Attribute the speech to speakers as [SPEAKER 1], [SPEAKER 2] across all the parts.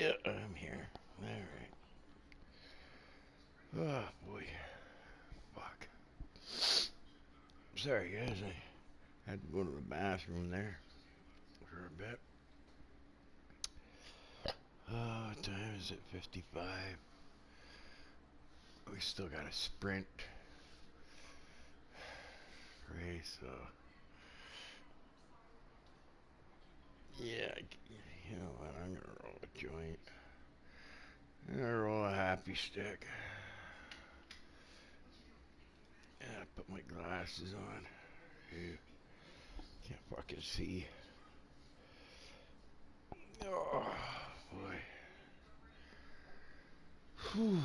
[SPEAKER 1] Yeah, I'm here. Alright. Oh, boy. Fuck. Sorry, guys. I had to go to the bathroom there for a bit. What time is it? 55. We still got a sprint race, so... Yeah, you know what? I'm gonna roll a joint. I'm gonna roll a happy stick. Yeah, put my glasses on. Ew. Can't fucking see. Oh, boy. Whew.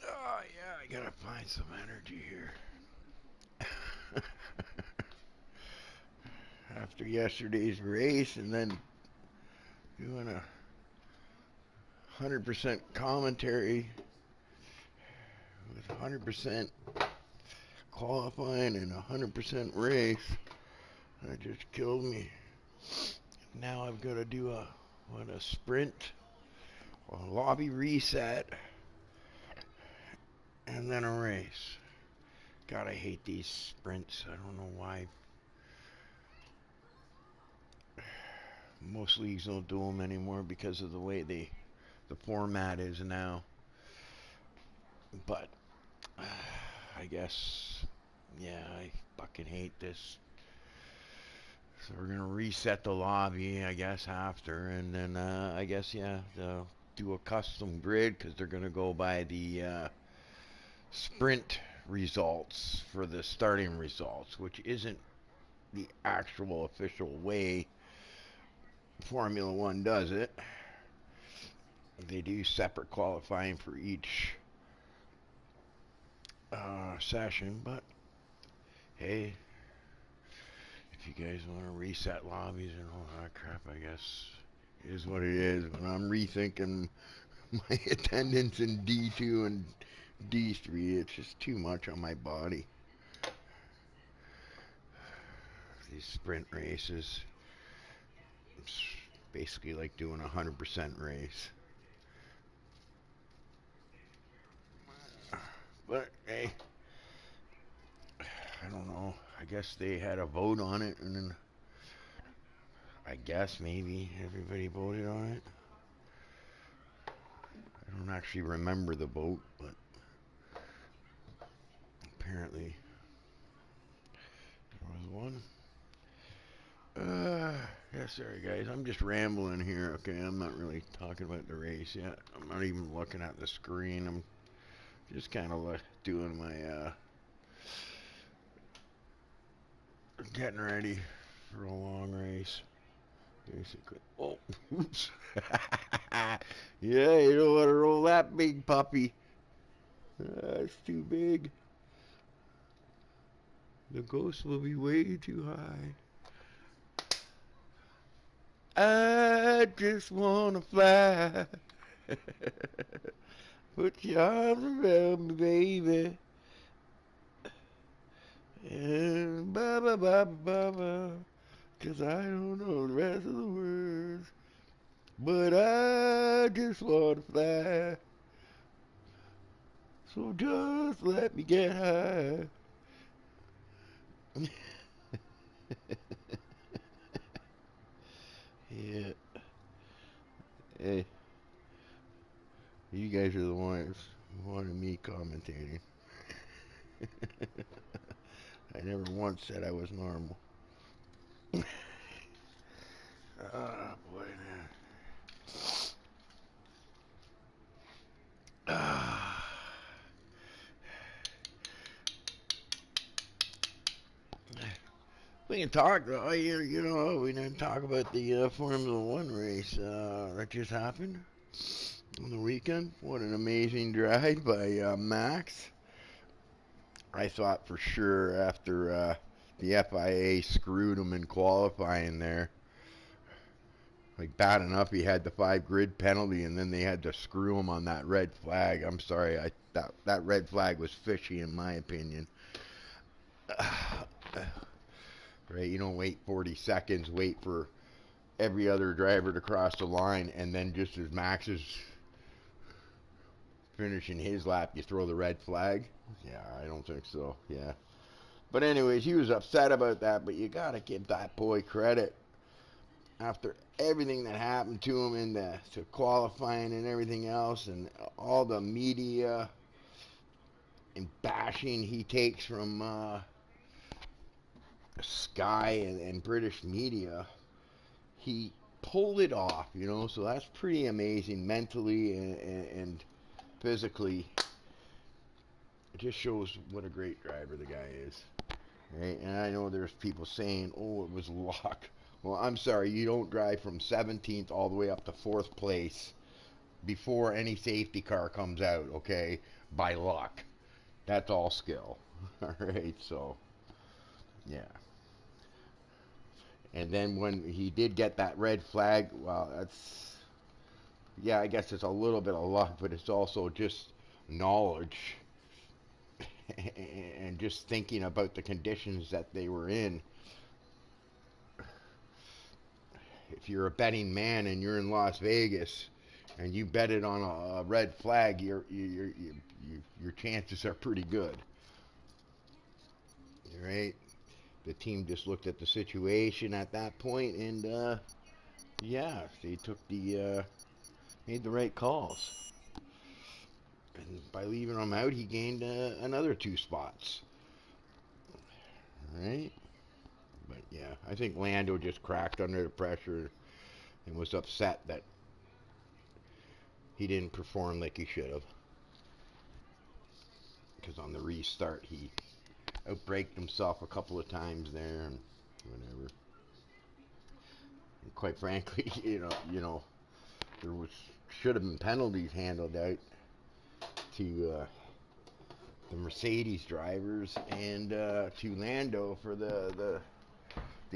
[SPEAKER 1] Oh, yeah, I gotta find some energy here. After yesterday's race and then doing a 100% commentary with 100% qualifying and 100% race, that just killed me. Now I've got to do a sprint, a lobby reset, and then a race. God, I hate these sprints. I don't know why. Most leagues don't do them anymore because of the way the format is now. But I guess, yeah, I fucking hate this. So we're gonna reset the lobby, I guess, after, and then I guess, yeah, they'll do a custom grid because they're gonna go by the sprint results for the starting results, which isn't the actual official way Formula One does it. They do separate qualifying for each session, but hey, if you guys want to reset lobbies and all that crap, I guess it is what it is. But I'm rethinking my attendance in D2 and D3. It's just too much on my body. These sprint races, it's basically like doing a 100% race. But hey, I don't know. I guess they had a vote on it, and then I guess maybe everybody voted on it. I don't actually remember the vote, but apparently there was one. Yeah, sorry guys, I'm just rambling here. Okay, I'm not really talking about the race yet. I'm not even looking at the screen. I'm just kind of doing my getting ready for a long race, basically. Oh, oops. Yeah, you don't want to roll that big puppy. That's too big. The ghost will be way too high. I just wanna fly. Put your arms around me, baby. And ba ba ba ba ba. Cause I don't know the rest of the words. But I just wanna fly. So just let me get high. Yeah. Hey, you guys are the ones who wanted me commentating. I never once said I was normal. Oh boy, man. We can talk though. You know, we didn't talk about the Formula One race that just happened on the weekend. What an amazing drive by Max. I thought for sure after the FIA screwed him in qualifying there. Like, bad enough he had the 5 grid penalty, and then they had to screw him on that red flag. I'm sorry, that red flag was fishy in my opinion. right? You don't wait 40 seconds, wait for every other driver to cross the line, and then just as Max is finishing his lap, you throw the red flag. Yeah, I don't think so. Yeah. But anyways, he was upset about that, but you got to give that boy credit. After everything that happened to him in the to qualifying and everything else, and all the media and bashing he takes from Sky and British media, he pulled it off, you know. So that's pretty amazing mentally and physically. It just shows what a great driver the guy is. Right? And I know there's people saying, "Oh, it was luck." Well, I'm sorry, you don't drive from 17th all the way up to 4th place before any safety car comes out, okay? By luck. That's all skill. All right, so yeah. And then when he did get that red flag, well, that's, yeah, I guess it's a little bit of luck, but it's also just knowledge and just thinking about the conditions that they were in. If you're a betting man and you're in Las Vegas and you bet it on a red flag, your chances are pretty good, right? The team just looked at the situation at that point, and yeah, they took the made the right calls. And by leaving him out, he gained another 2 spots, right? But yeah, I think Lando just cracked under the pressure and was upset that he didn't perform like he should have. Because on the restart, he outbraked himself a couple of times there and whatever. And quite frankly, there was should have been penalties handled out to the Mercedes drivers and to Lando for the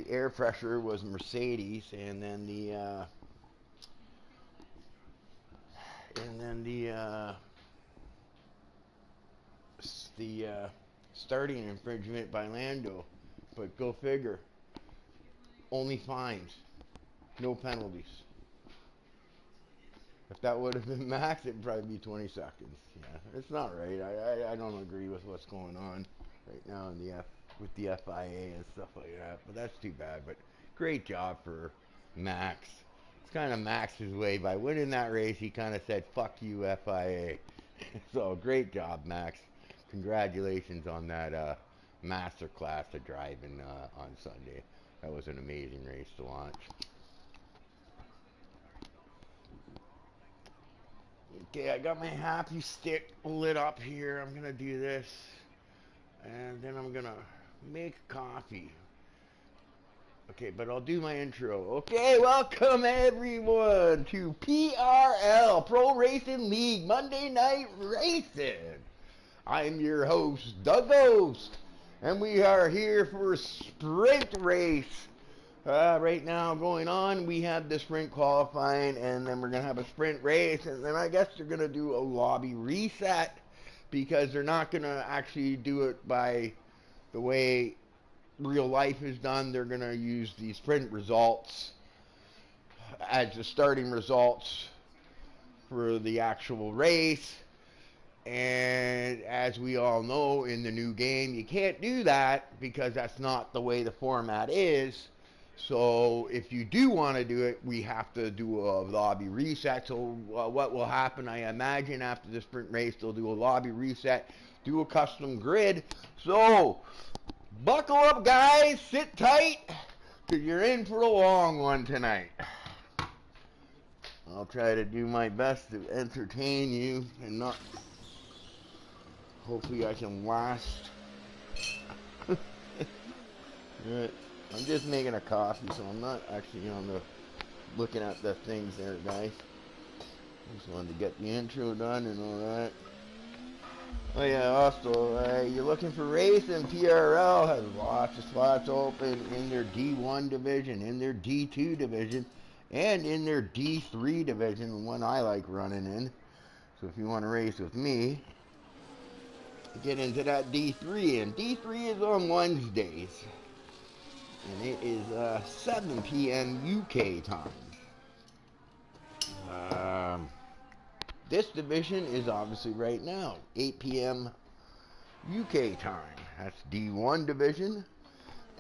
[SPEAKER 1] air pressure was Mercedes, and then the starting infringement by Lando. But go figure, only fines, no penalties. If that would have been max, it'd probably be 20 seconds. Yeah, it's not right. I don't agree with what's going on right now in the with the FIA and stuff like that. But that's too bad. But great job for Max. It's kind of Max's way. By winning that race, he kind of said, "Fuck you, FIA." So great job, Max. Congratulations on that master class of driving on Sunday. That was an amazing race to watch. Okay, I got my happy stick lit up here. I'm gonna do this, and then I'm gonna make coffee. Okay, but I'll do my intro. Okay, welcome everyone to PRL Pro Racing League Monday Night Racing. I'm your host, Doug Ghost, and we are here for a sprint race. Right now going on, we have the sprint qualifying, and then we're going to have a sprint race, and then I guess they're going to do a lobby reset because they're not going to actually do it by the way real life is done. They're going to use the sprint results as the starting results for the actual race. And as we all know, in the new game, you can't do that because that's not the way the format is. So if you do want to do it, we have to do a lobby reset. So what will happen, I imagine, after the sprint race, they'll do a lobby reset, do a custom grid. So buckle up, guys, sit tight, because you're in for a long one tonight. I'll try to do my best to entertain you and not... Hopefully I can last. Right. I'm just making a coffee, so I'm not actually on the looking at the things there, guys. Just wanted to get the intro done and all that. Oh yeah, also, you're looking for racing, PRL has lots of spots open in their D1 division, in their D2 division, and in their D3 division, the one I like running in. So if you want to race with me, get into that D3, and D3 is on Wednesdays. and it is 7 p.m. UK time. Um, this division is obviously right now, 8 p.m. UK time. That's D1 division.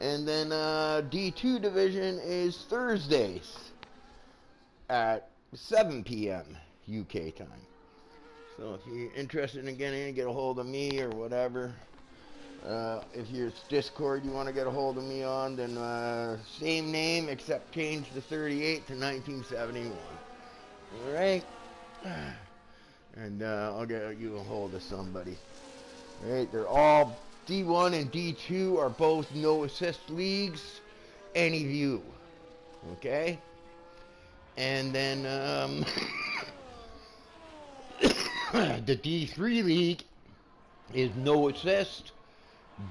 [SPEAKER 1] And then D2 division is Thursdays at 7 p.m. UK time. So if you're interested in getting in, get a hold of me or whatever. If you're Discord you want to get a hold of me on, then same name except change the 38 to 1971. Alright? And I'll get you a hold of somebody. Alright, they're all D1 and D2 are both no assist leagues. Any view. Okay? And then the D3 league is no assist,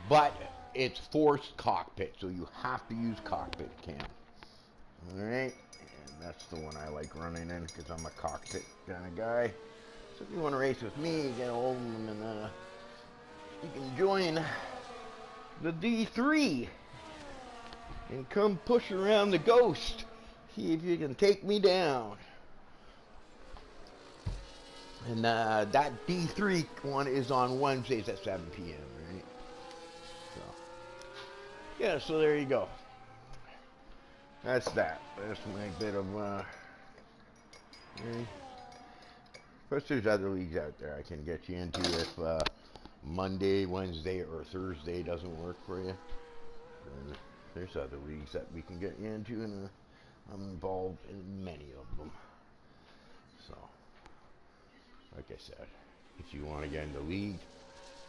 [SPEAKER 1] but it's forced cockpit, so you have to use cockpit cam. Alright? And that's the one I like running in because I'm a cockpit kind of guy. So if you want to race with me, get a hold of them and you can join the D3 and come push around the ghost. See if you can take me down. And that D3 one is on Wednesdays at 7 p.m., right? So, yeah, so there you go. That's that. That's my bit of, plus there's other leagues out there I can get you into if Monday, Wednesday, or Thursday doesn't work for you. And there's other leagues that we can get you into, and I'm involved in many of them. So, like I said, if you want to get in the league,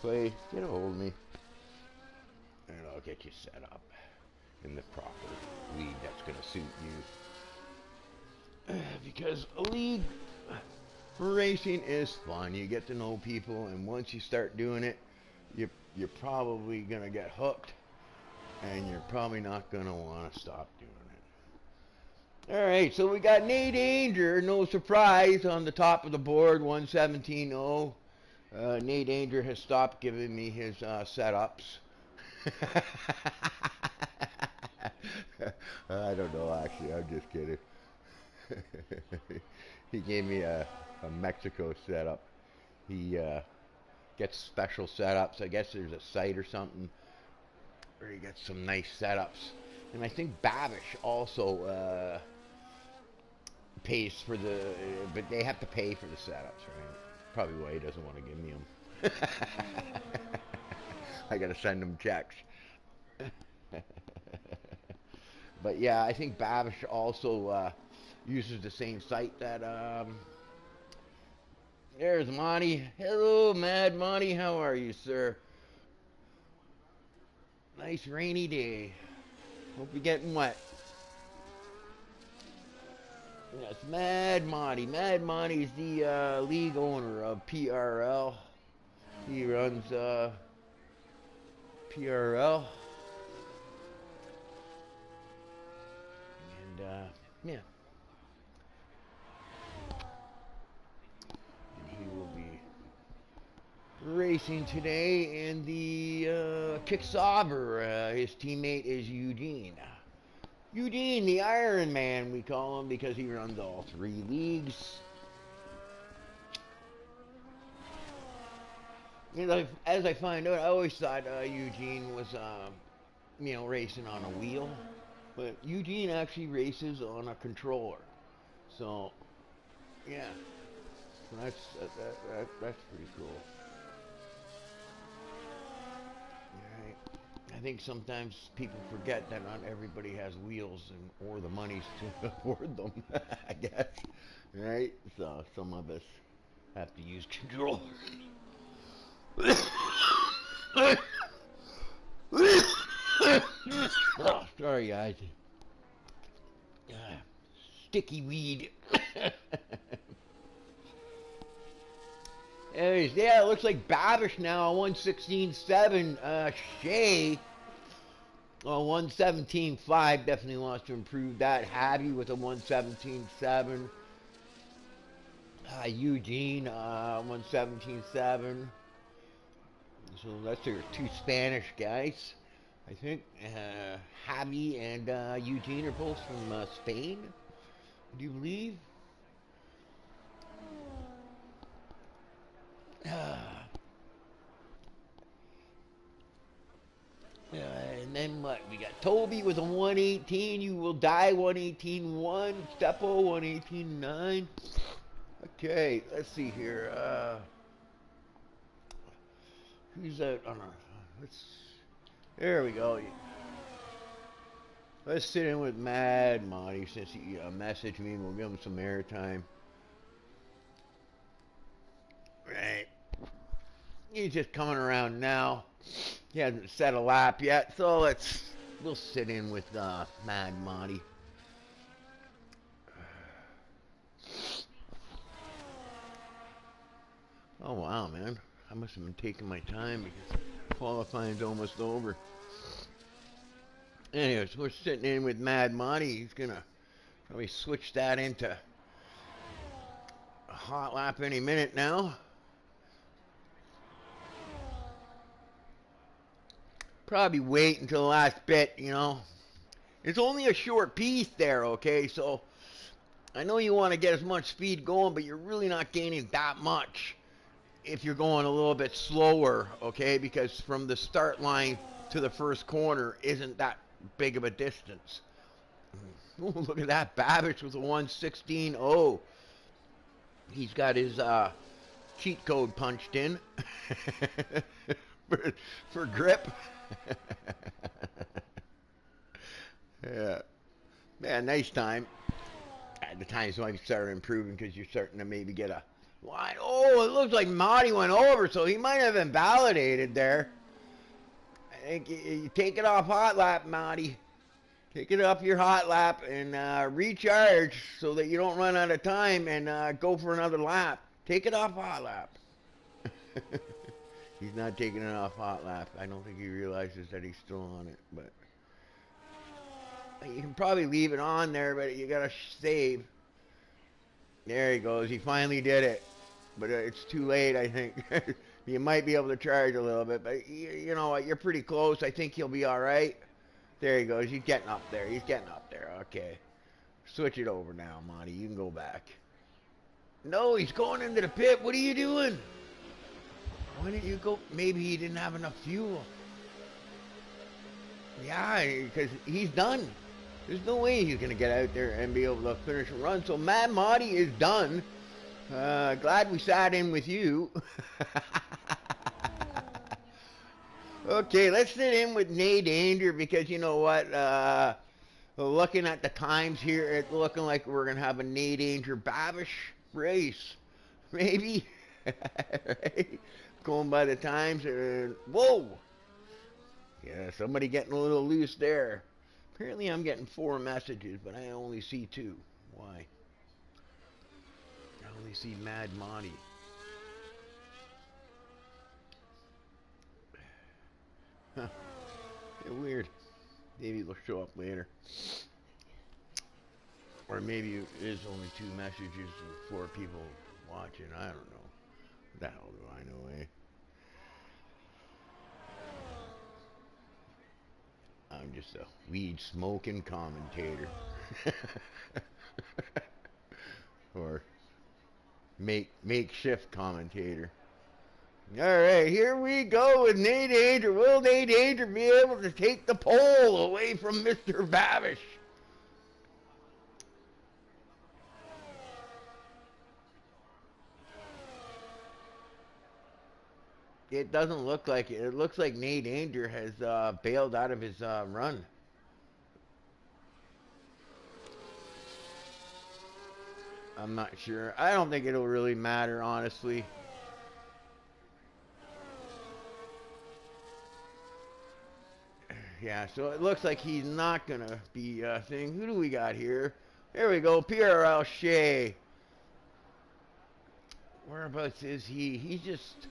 [SPEAKER 1] play, get a hold of me, and I'll get you set up in the proper league that's going to suit you. Because a league racing is fun. You get to know people, and once you start doing it, you're probably going to get hooked, and you're probably not going to want to stop doing it. All right, so we got Nate Anger, no surprise, on the top of the board, 117.0. Nate Anger has stopped giving me his setups. I don't know, actually, I'm just kidding. He gave me a Mexico setup. He gets special setups. I guess there's a site or something where he gets some nice setups. And I think Babish also pays for the, but they have to pay for the setups, right? Probably why he doesn't want to give me them. I gotta send him checks. But yeah, I think Babish also uses the same site that there's Monty. Hello, Mad Monty. How are you, sir? Nice rainy day. Hope you're getting wet. Yes, Mad Monty. Mad Monty's the league owner of PRL. He runs PRL. And yeah. And he will be racing today in the Kicksauber. His teammate is Eugene. Eugene, the Iron Man, we call him because he runs all three leagues. And as I find out, I always thought Eugene was, racing on a wheel. But Eugene actually races on a controller. So, yeah. So that's pretty cool. Alright. I think sometimes people forget that not everybody has wheels or the monies to afford them, I guess. Right? So some of us have to use controllers. Oh, sorry guys. Sticky weed. Anyways, yeah, it looks like Babish now on 116.7. Shay on 117.5 definitely wants to improve that. Habby with a 117.7. Eugene 117.7. So that's your two Spanish guys. I think Javi and Eugene are both from Spain. Do you believe? And then what? We got Toby with a 118. You will die 118.1. Steppo 118.9. Okay, let's see here. Who's that? Oh, no. Let's. There we go. Let's sit in with Mad Monty since he messaged me. We'll give him some airtime. Right. He's just coming around now. He hasn't set a lap yet, so we'll sit in with Mad Monty. Oh wow, man! I must have been taking my time because qualifying's almost over. Anyways, we're sitting in with Mad Monty. He's gonna probably switch that into a hot lap any minute now. Probably wait until the last bit, you know. It's only a short piece there, okay? So I know you want to get as much speed going, but you're really not gaining that much if you're going a little bit slower, okay? Because from the start line to the first corner isn't that big of a distance. Ooh, look at that. Babish with a 116.0. He's got his cheat code punched in for grip. Yeah. Man, nice time. At the times might start improving because you're starting to maybe get a line. Oh, it looks like Marty went over, so he might have invalidated there. I think you take it off hot lap, Marty. Take it off your hot lap and recharge so that you don't run out of time and go for another lap. Take it off hot lap. He's not taking it off hot lap. I don't think he realizes that he's still on it, but you can probably leave it on there, but you gotta save. There he goes. He finally did it, but it's too late, I think. You might be able to charge a little bit, but you know what? You're pretty close. I think he'll be all right. There he goes. He's getting up there. He's getting up there. Okay. Switch it over now, Monty. You can go back. No, he's going into the pit. What are you doing? Why didn't you go? Maybe he didn't have enough fuel. Yeah, because he's done. There's no way he's going to get out there and be able to finish a run. So Mad Monty is done. Glad we sat in with you. Okay, let's sit in with Nate Danger because you know what? Looking at the times here, it's looking like we're going to have a Nate Danger Babish race. Maybe. Right? Going by the times. Whoa! Yeah, somebody getting a little loose there. Apparently I'm getting 4 messages, but I only see 2. Why? I only see Mad Monty. Huh. Yeah, weird. Maybe it'll show up later. Or maybe it is only 2 messages and 4 people watching. I don't know. What the hell do I know, eh? I'm just a weed smoking commentator. Or makeshift commentator. Alright, here we go with Nate Danger. Will Nate Danger be able to take the pole away from Mr. Babish? It doesn't look like it. It looks like Nate Danger has bailed out of his run. I'm not sure. I don't think it'll really matter, honestly. Yeah, so it looks like he's not going to be a thing. Who do we got here? There we go, PRL Shea. Whereabouts is he? He's just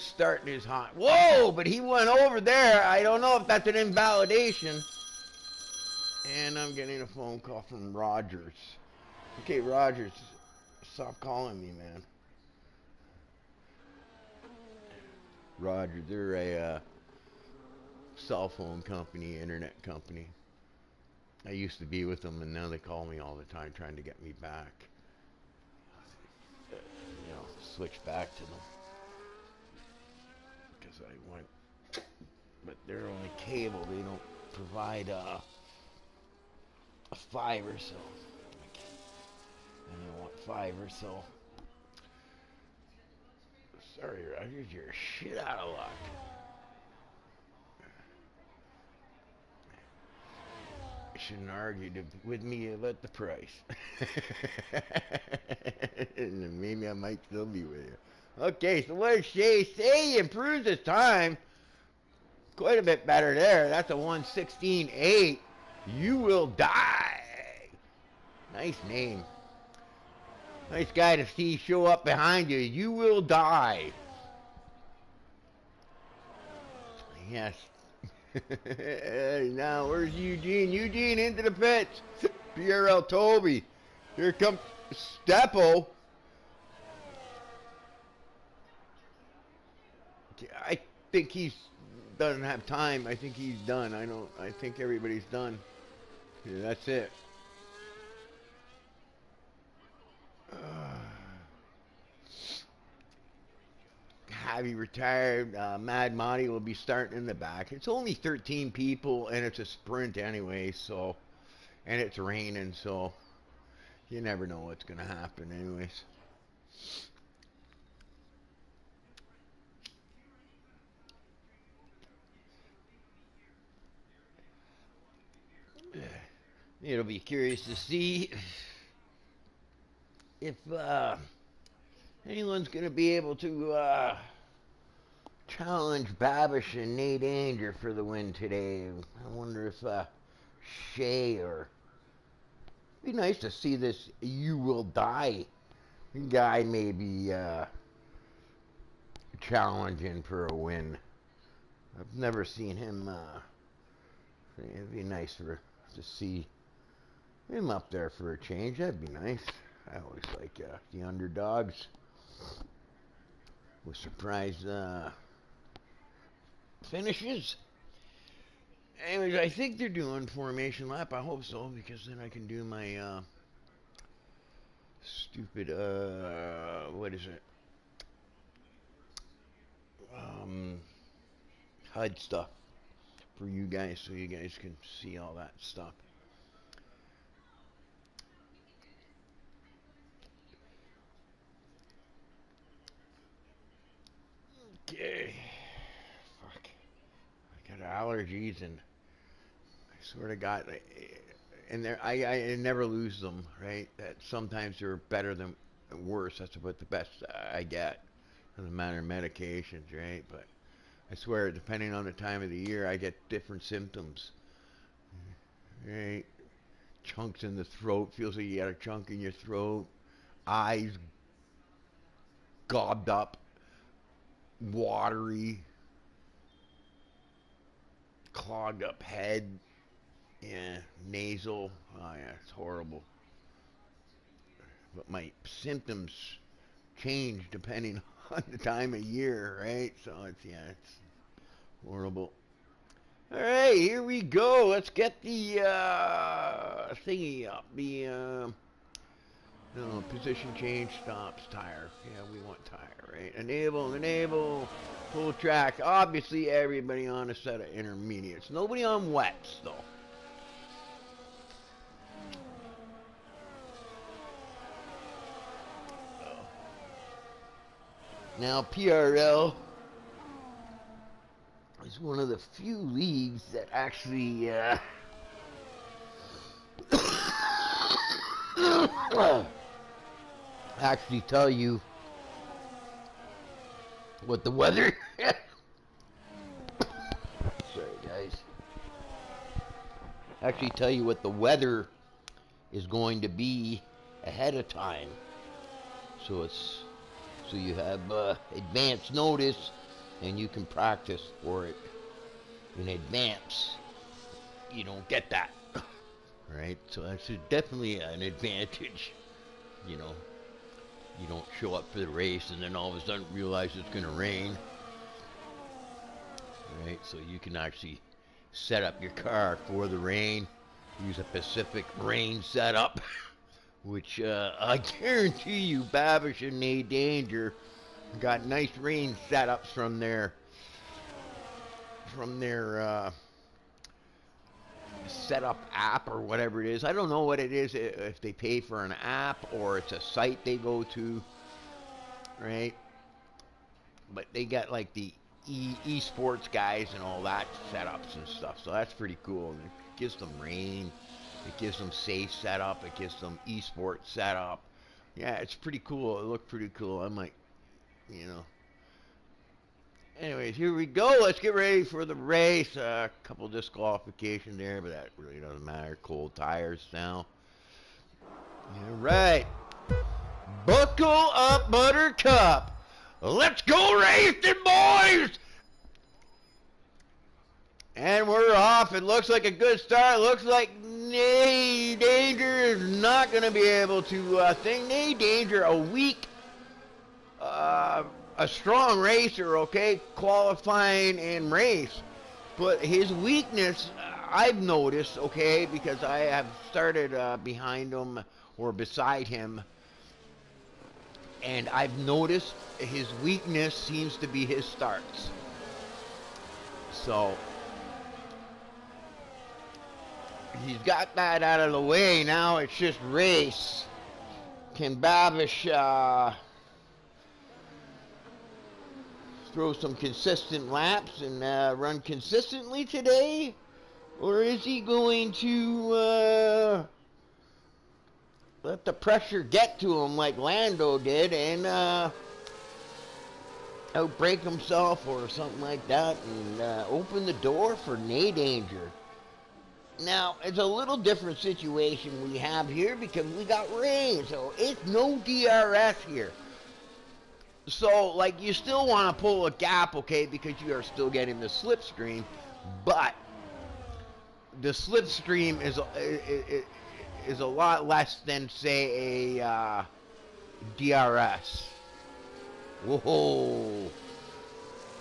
[SPEAKER 1] starting his hot. Whoa, but he went over there. I don't know if that's an invalidation. And I'm getting a phone call from Rogers. Okay, Rogers, stop calling me, man. Roger, they're a cell phone company, internet company. I used to be with them, and now they call me all the time trying to get me back. Switch back to them because I went, but they're only cable. They don't provide a fiber, so I don't want fiber, so sorry, Rogers, you're shit out of luck. Shouldn't argue with me about the price. Maybe I might still be with you. Okay, so what does Shay say? He improves his time. Quite a bit better there. That's a 1:16.8. You will die. Nice name. Nice guy to see show up behind you. You will die. Yes. Now, where's Eugene? Eugene into the pits. PRL Toby. Here comes Steppo. I think he's doesn't have time. I think he's done. I think everybody's done. Yeah, that's it. Javi retired. Mad Monty will be starting in the back. It's only 13 people, and it's a sprint anyway. So, and it's raining, so you never know what's gonna happen, anyways. It'll be curious to see if anyone's gonna be able to challenge Babish and Nate Anger for the win today. I wonder if Shay or it'd be nice to see this "You Will Die" guy maybe challenging for a win. I've never seen him. It'd be nice to see him up there for a change. That'd be nice. I always like the underdogs. With surprise finishes. Anyways, I think they're doing formation lap. I hope so, because then I can do my stupid what is it? HUD stuff for you guys, so you guys can see all that stuff. Okay. Fuck. I got allergies, and I sort of got, and I never lose them, right? That sometimes they're better than worse. That's about the best I get. Doesn't matter medications, right? But I swear, depending on the time of the year, I get different symptoms. Right? Chunks in the throat. Feels like you got a chunk in your throat. Eyes gobbed up. Watery. Clogged up head. Yeah. Nasal. Oh, yeah. It's horrible. But my symptoms change depending on the time of year, right? So it's horrible. All right, here we go. Let's get the thingy up. The no, position change, stops, tire. Yeah, we want tire, right? Enable, full track. Obviously, everybody on a set of intermediates. Nobody on wets, though. Now, PRL is one of the few leagues that actually actually tell you what the weather sorry guys actually tell you what the weather is going to be ahead of time, so you have advance notice and you can practice for it in advance. You don't get that, right? So that's definitely an advantage. You know, you don't show up for the race and then all of a sudden realize it's going to rain, right? So you can actually set up your car for the rain. Use a Pacific rain setup, which I guarantee you, Babish and Nate Danger got nice rain setups from their setup app or whatever it is. I don't know what it is, if they pay for an app or it's a site they go to, right? But they got like the esports guys and all that setups and stuff, so that's pretty cool. And it gives them rain, it gives them safe setup, it gives them esports setup. Yeah, it's pretty cool. It looked pretty cool. I might, you know. Anyways, here we go. Let's get ready for the race. A couple disqualifications there, but that really doesn't matter. Cold tires now. All right. Buckle up, Buttercup. Let's go racing, boys! And we're off. It looks like a good start. It looks like Nay Danger is not going to be able to thing. Nay Danger, a weak, a strong racer, okay, qualifying and race. But his weakness, I've noticed, okay, because I have started behind him or beside him, and I've noticed his weakness seems to be his starts. So he's got that out of the way. Now it's just race. Can Babish throw some consistent laps and run consistently today? Or is he going to let the pressure get to him like Lando did and outbreak himself or something like that and open the door for Nay Danger? Now, it's a little different situation we have here because we got rain, so it's no DRS here. So, like, you still want to pull a gap, okay, because you are still getting the slipstream, but the slipstream is a lot less than, say, a DRS. Whoa.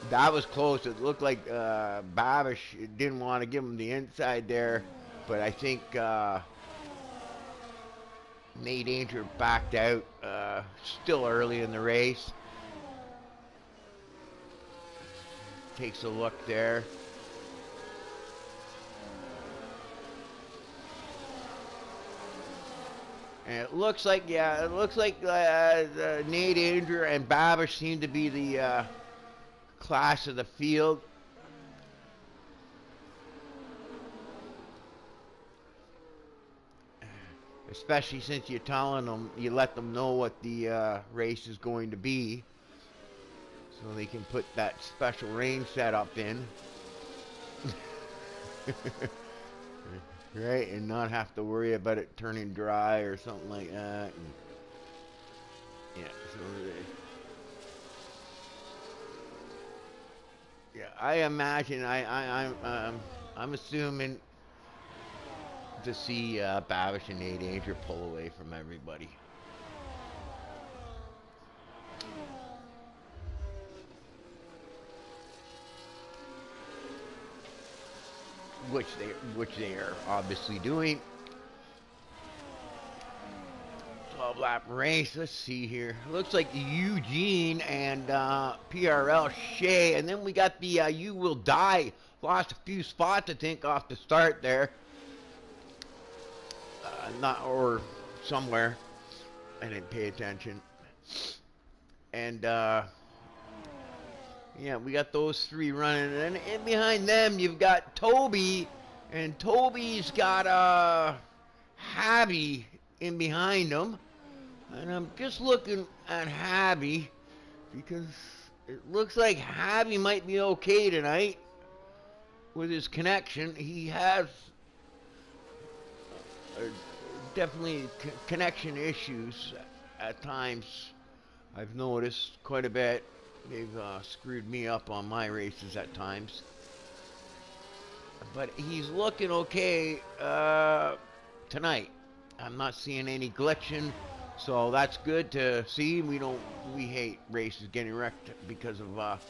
[SPEAKER 1] That was close. It looked like Babish didn't want to give him the inside there, but I think Nate Danger backed out still early in the race. Takes a look there. And it looks like, yeah, it looks like Nate Danger and Babish seem to be the class of the field. Especially since you're telling them, you let them know what the race is going to be, so they can put that special rain setup in. Right, and not have to worry about it turning dry or something like that. And yeah, so yeah, I imagine I'm assuming to see Babish and Nate Danger pull away from everybody. Which they are obviously doing. 12-lap race. Let's see here. Looks like Eugene and PRL Shea, and then we got the You Will Die. Lost a few spots, I think, off the start there. Not or somewhere. I didn't pay attention. And yeah, we got those three running, and in behind them you've got Toby, and Toby's got Habby in behind him, and I'm just looking at Habby because it looks like Habby might be okay tonight with his connection. He has definitely connection issues at times. I've noticed quite a bit. They've screwed me up on my races at times. But he's looking okay tonight. I'm not seeing any glitching, so that's good to see. We hate races getting wrecked because of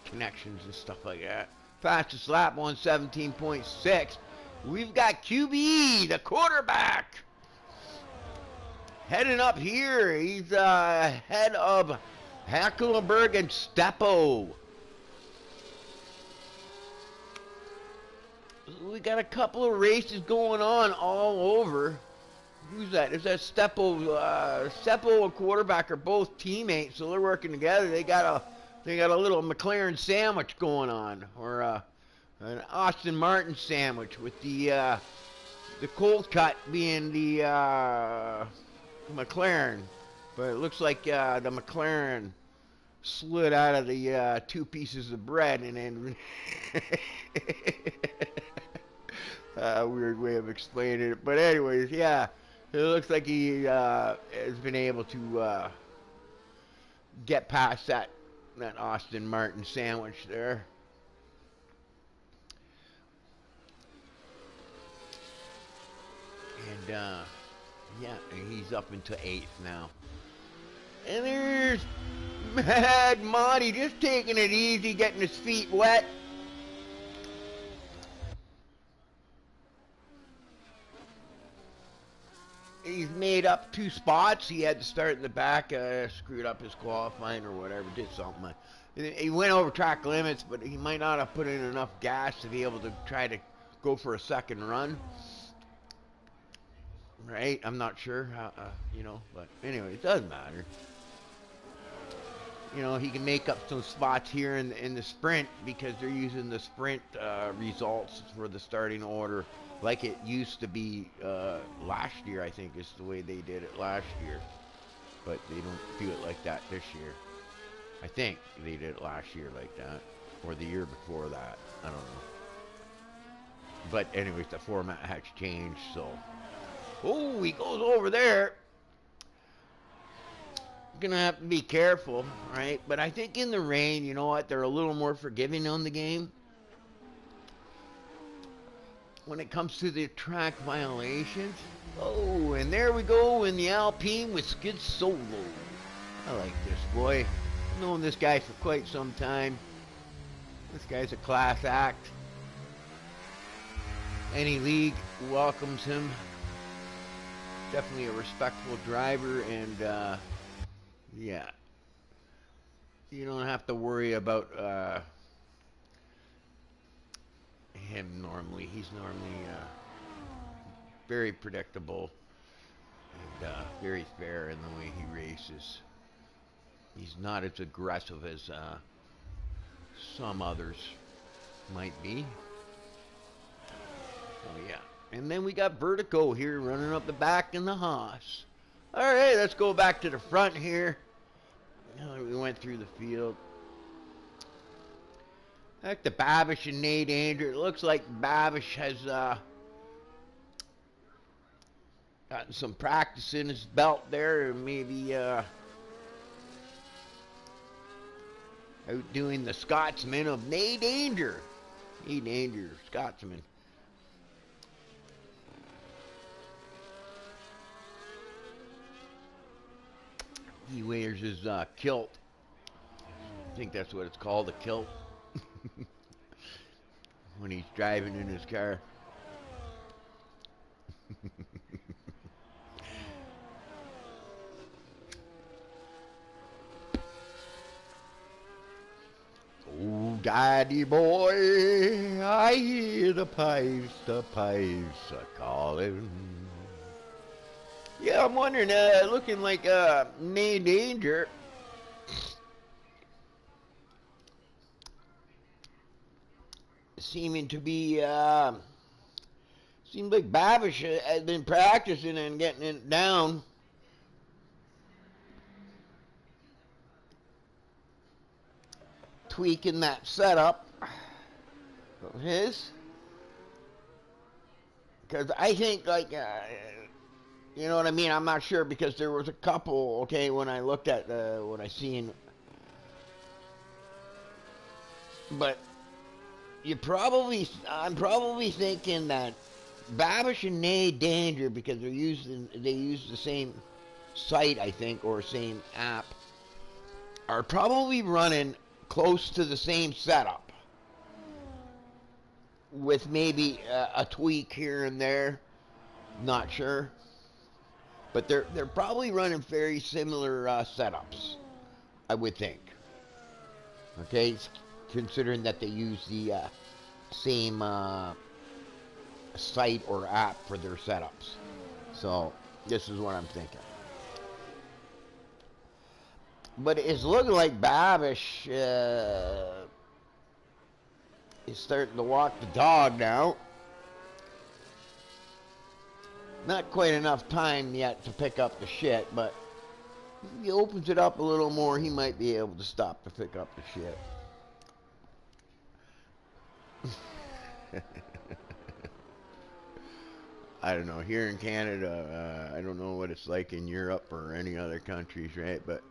[SPEAKER 1] connections and stuff like that. Fastest lap 117.6. We've got QB, the quarterback, heading up here. He's ahead of Hackelberg and Steppo. We got a couple of races going on all over. Who's that? Is that Steppo? Steppo and quarterback are both teammates, so they're working together. They got a little McLaren sandwich going on, or an Austin Martin sandwich, with the cold cut being the McLaren, but it looks like the McLaren slid out of the two pieces of bread, and then weird way of explaining it. But anyways, yeah, it looks like he has been able to get past that Austin Martin sandwich there. And yeah, he's up into 8th now. And there's Mad Monty just taking it easy, getting his feet wet. He's made up 2 spots. He had to start in the back, screwed up his qualifying or whatever, did something. He went over track limits, but he might not have put in enough gas to be able to try to go for a second run. Right? I'm not sure how, but anyway, it doesn't matter. He can make up some spots here in the sprint, because they're using the sprint results for the starting order, like it used to be last year. I think is the way they did it last year, but they don't do it like that this year. I think they did it last year like that, or the year before that. I don't know. But anyways, the format has changed, so. Oh, he goes over there. Gonna have to be careful, right? But I think in the rain, you know what, they're a little more forgiving on the game when it comes to the track violations. Oh, and there we go in the Alpine with Skid Solo. I like this boy. I've known this guy for quite some time. This guy's a class act. Any league welcomes him. Definitely a respectful driver, and yeah, you don't have to worry about him normally. He's normally very predictable and very fair in the way he races. He's not as aggressive as some others might be. So yeah. And then we got Vertigo here running up the back in the Haas. All right, let's go back to the front here. We went through the field. Like the Babish and Nate Andrew. It looks like Babish has gotten some practice in his belt there, and maybe outdoing the Scotsman of Nate Andrew. Nate Andrew, Scotsman. He wears his kilt. I think that's what it's called, a kilt. When he's driving in his car. Oh, daddy boy, I hear the pipes are calling. Yeah, I'm wondering, looking like Nate Danger. Seeming to be, seems like Babish has been practicing and getting it down. Tweaking that setup of his. Because I think, like, you know what I mean? I'm not sure, because there was a couple, okay, when I looked at what I seen. But I'm probably thinking that Babish and Nate Danger, because they use the same site, I think, or same app, are probably running close to the same setup. with maybe a tweak here and there. Not sure, but they're probably running very similar setups, I would think. Okay, considering that they use the same site or app for their setups. So this is what I'm thinking. But it's looking like Babish is starting to walk the dog now. Not quite enough time yet to pick up the shit, but if he opens it up a little more, he might be able to stop to pick up the shit. I don't know. Here in Canada, I don't know what it's like in Europe or any other countries, right? But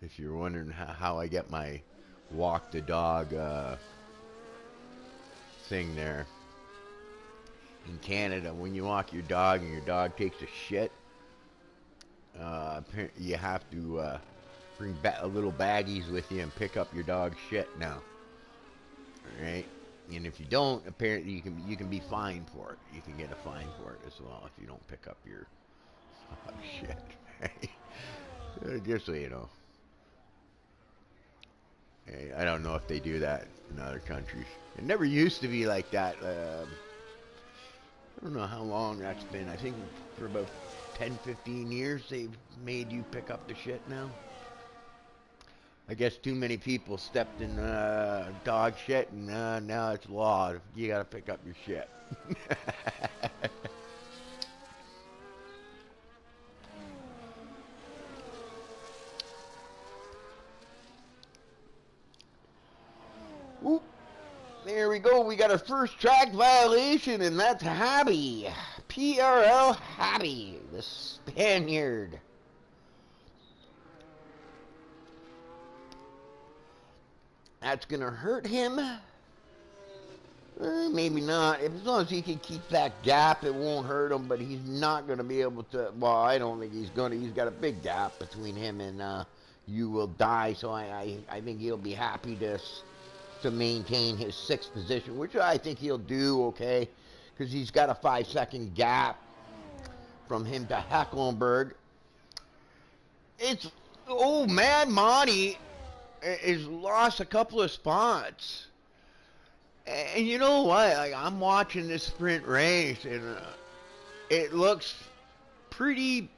[SPEAKER 1] if you're wondering how I get my walk the dog thing there, in Canada, when you walk your dog and your dog takes a shit, you have to bring little baggies with you and pick up your dog's shit now. Right? And if you don't, apparently you can be fined for it. You can get a fine for it as well if you don't pick up your shit. Right? Just so you know. I don't know if they do that in other countries. It never used to be like that. I don't know how long that's been. I think for about 10, 15 years they've made you pick up the shit now. I guess too many people stepped in dog shit, and now it's law. You gotta pick up your shit. Oop. There we go. We got our first track violation, and that's Habby. PRL Habby, the Spaniard. That's going to hurt him. Maybe not. As long as he can keep that gap, it won't hurt him, but he's not going to be able to. Well, I don't think he's going to. He's got a big gap between him and You Will Die, so I think he'll be happy to maintain his sixth position, which I think he'll do okay, because he's got a 5-second gap from him to Hecklenberg. It's, oh, Mad Monty is lost a couple of spots. And you know what? Like, I'm watching this sprint race, and it looks pretty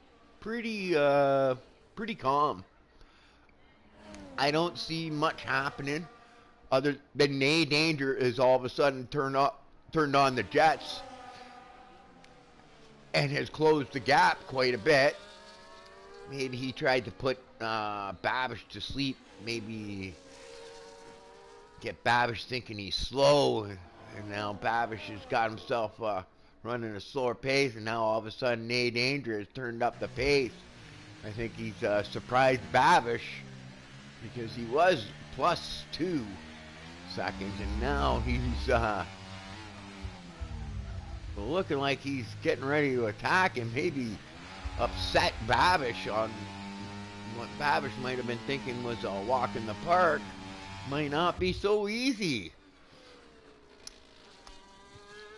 [SPEAKER 1] calm. I don't see much happening other than Nay Danger is all of a sudden turned on the jets and has closed the gap quite a bit. Maybe he tried to put Babish to sleep. Maybe get Babish thinking he's slow, and now Babish has got himself running a slower pace, and now all of a sudden Nay Danger has turned up the pace. I think he's surprised Babish because he was +2 seconds, and now he's looking like he's getting ready to attack and maybe upset Babish on what Babish might have been thinking was a walk in the park. Might not be so easy.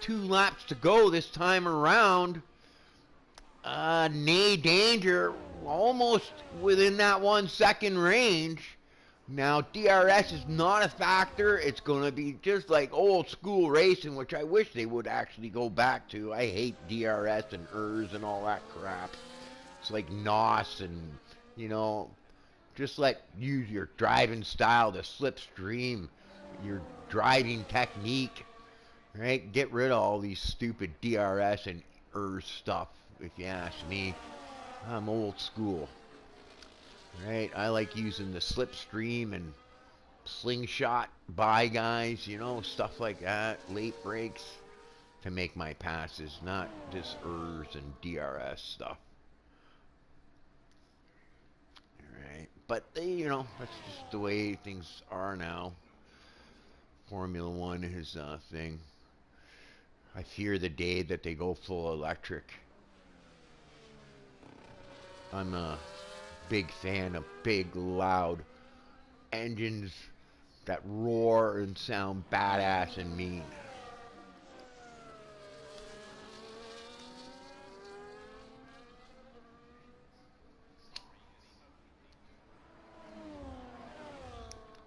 [SPEAKER 1] 2 laps to go this time around. Nay Danger almost within that 1 second range. Now, DRS is not a factor. It's going to be just like old school racing, which I wish they would actually go back to. I hate DRS and ERS and all that crap. It's like NOS and, you know, just like use your driving style to slipstream your driving technique, right? Get rid of all these stupid DRS and ERS stuff, if you ask me. I'm old school. Right, I like using the slipstream and slingshot by guys, you know, stuff like that, late breaks to make my passes, not this ERS and DRS stuff. Right, but they, you know, that's just the way things are now. Formula One is a thing. I fear the day that they go full electric. I'm a big fan of big, loud engines that roar and sound badass and mean.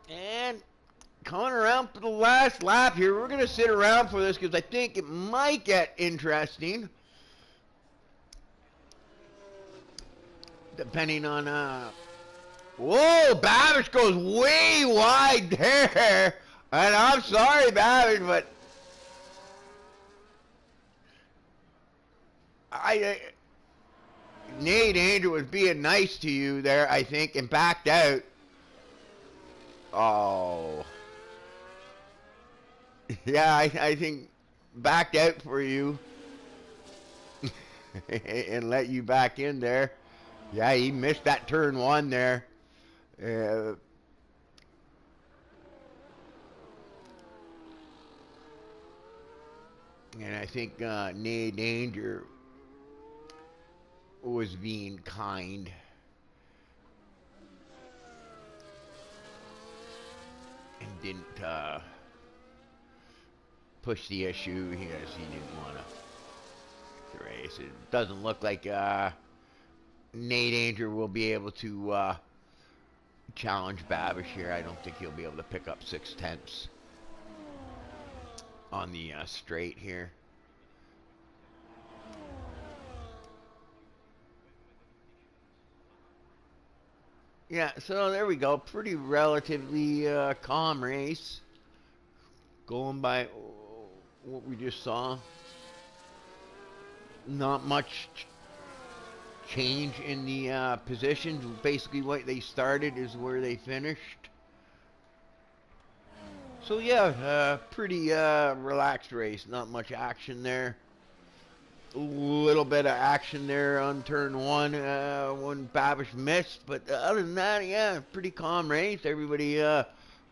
[SPEAKER 1] And coming around for the last lap here, we're going to sit around for this because I think it might get interesting. Depending on, whoa, Babish goes way wide there. And I'm sorry, Babish, but Nate Andrew was being nice to you there, I think, and backed out. Oh. Yeah, I think backed out for you and let you back in there. Yeah, he missed that turn one there. Uh, and I think Nate Danger was being kind. And didn't push the issue because he didn't want to race. It doesn't look like Nate Andrew will be able to challenge Babish here. I don't think he'll be able to pick up 6/10 on the straight here. Yeah, so there we go. Pretty relatively calm race. Going by what we just saw. Not much change in the positions. Basically what they started is where they finished. So yeah, pretty relaxed race. Not much action there. A little bit of action there on turn one when Babish missed. But other than that, yeah, pretty calm race. Everybody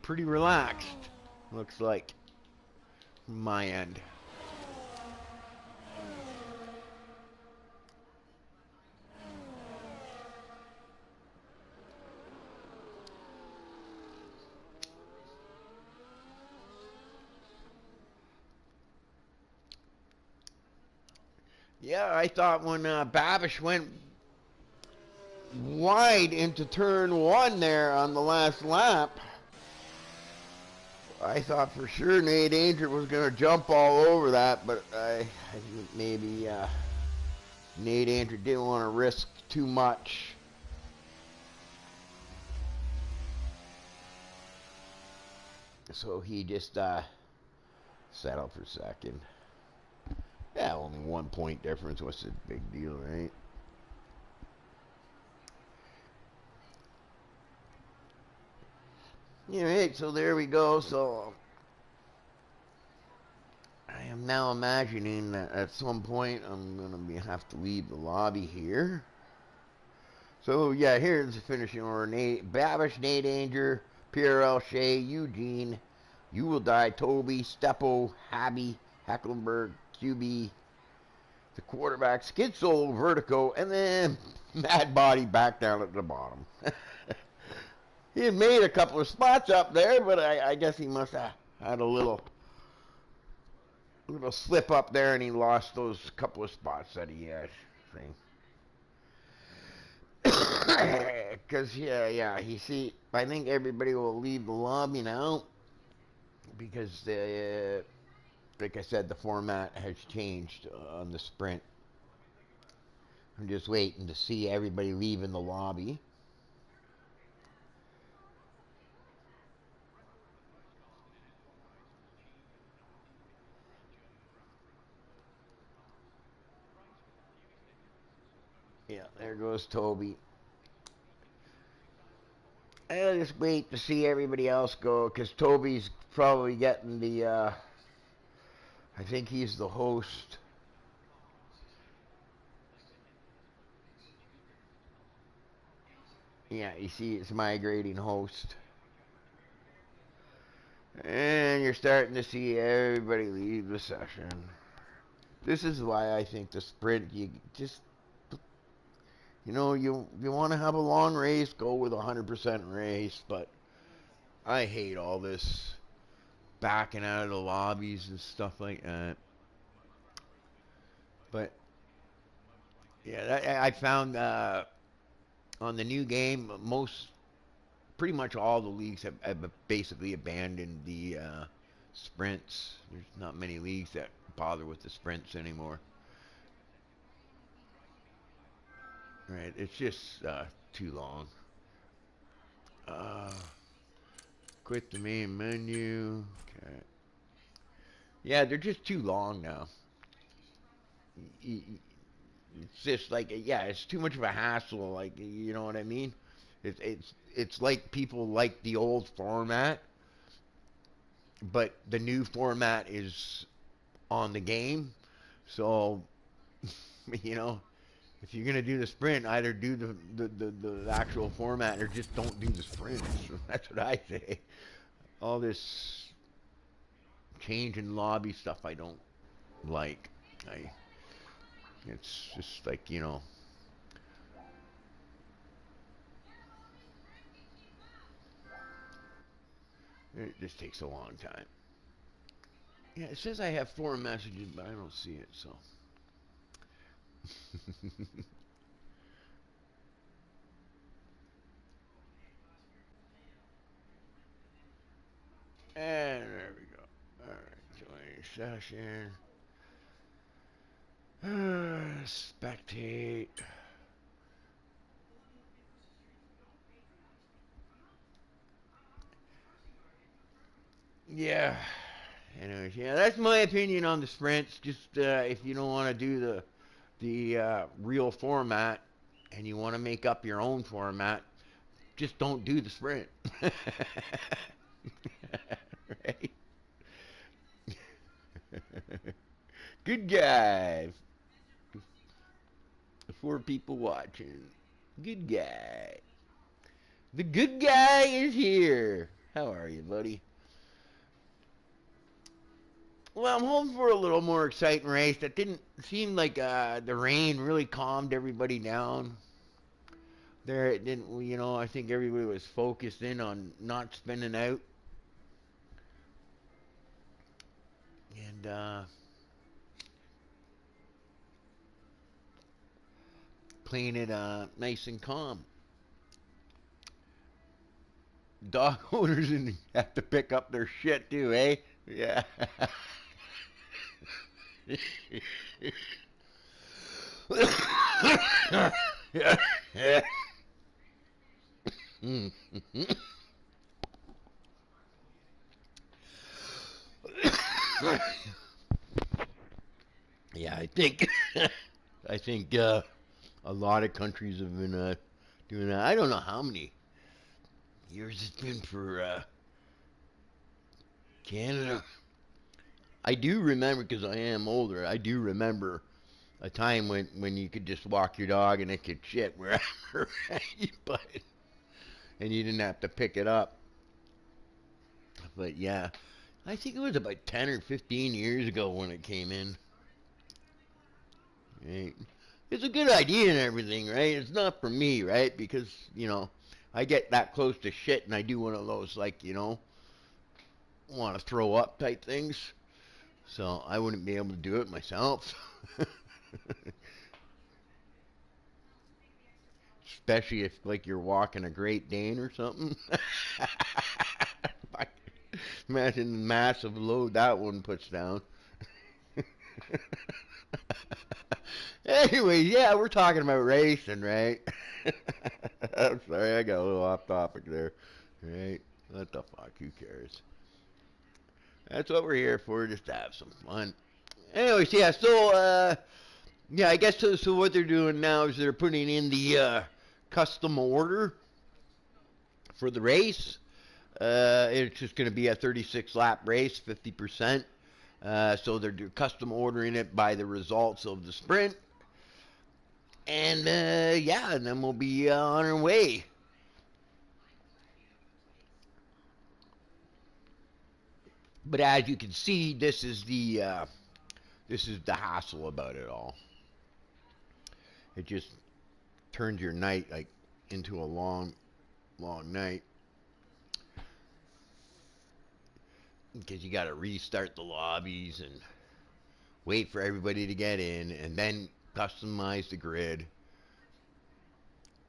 [SPEAKER 1] pretty relaxed, looks like, from my end. Yeah, I thought when Babish went wide into turn one there on the last lap, I thought for sure Nate Andrew was going to jump all over that, but I think maybe Nate Andrew didn't want to risk too much. So he just settled for second. Yeah, only 1 point difference. What's the big deal, right? Yeah, right, so there we go. So I am now imagining that at some point I'm going to have to leave the lobby here. So yeah, here's the finishing order. Babish, Nate Anger, PRL, Shea, Eugene, You Will Die, Toby, Steppo, Habby, Hecklenberg, QB, the quarterback, Skid Soul, Vertigo, and then Mad Body back down at the bottom. He had made a couple of spots up there, but I guess he must have had a little slip up there, and he lost those couple of spots that he had. Because yeah, you see, I think everybody will leave the lobby now because like I said, the format has changed on the sprint. I'm just waiting to see everybody leaving the lobby. Yeah, there goes Toby. I'll just wait to see everybody else go because Toby's probably getting the. I think he's the host. Yeah, you see, it's migrating host. And you're starting to see everybody leave the session. This is why I think the sprint, you just, you want to have a long race, go with a 100% race, but I hate all this backing out of the lobbies and stuff like that. But yeah, I found on the new game, pretty much all the leagues have basically abandoned the sprints. There's not many leagues that bother with the sprints anymore. Right? It's just too long. Uh, Quit the main menu. Okay. Yeah, they're just too long now. It's just like, yeah, it's too much of a hassle. Like, you know what I mean? It's like people like the old format, but the new format is on the game. So, you know, if you're gonna do the sprint, either do the actual format or just don't do the sprints. That's what I say. All this change in lobby stuff I don't like. I It's just like, it just takes a long time. Yeah, it says I have 4 messages, but I don't see it, so. And there we go. Alright, join session. Spectate. Yeah. Anyways, yeah, that's my opinion on the sprints. Just if you don't want to do the real format and you want to make up your own format, just don't do the sprint. Right? Good guy. 4 people watching. Good guy. The good guy is here. How are you, buddy? Well, I'm hoping for a little more exciting race. That didn't seem like the rain really calmed everybody down. There, it didn't. I think everybody was focused in on not spinning out and playing it nice and calm. Dog owners have to pick up their shit too, eh? Yeah. Yeah. Yeah, I think a lot of countries have been doing that. I don't know how many years it's been for Canada. I do remember because I am older. I do remember a time when you could just walk your dog and it could shit wherever, right? But and you didn't have to pick it up. But yeah, I think it was about 10 or 15 years ago when it came in. Right? It's a good idea and everything, right? It's not for me, right? Because, I get that close to shit and I do one of those, like, want to throw up type things. So I wouldn't be able to do it myself. Especially if, like, you're walking a Great Dane or something. Imagine the massive load that one puts down. Anyway, yeah, we're talking about racing, right? I'm sorry, I got a little off topic there. Right? What the fuck? Who cares? That's what we're here for, just to have some fun. Anyways, yeah, so, yeah, I guess so what they're doing now is they're putting in the custom order for the race. It's just going to be a 36 lap race, 50%. So they're custom ordering it by the results of the sprint. And yeah, and then we'll be on our way. But as you can see, this is the hassle about it all. It just turns your night like into a long, long night. because you got to restart the lobbies and wait for everybody to get in, and then customize the grid,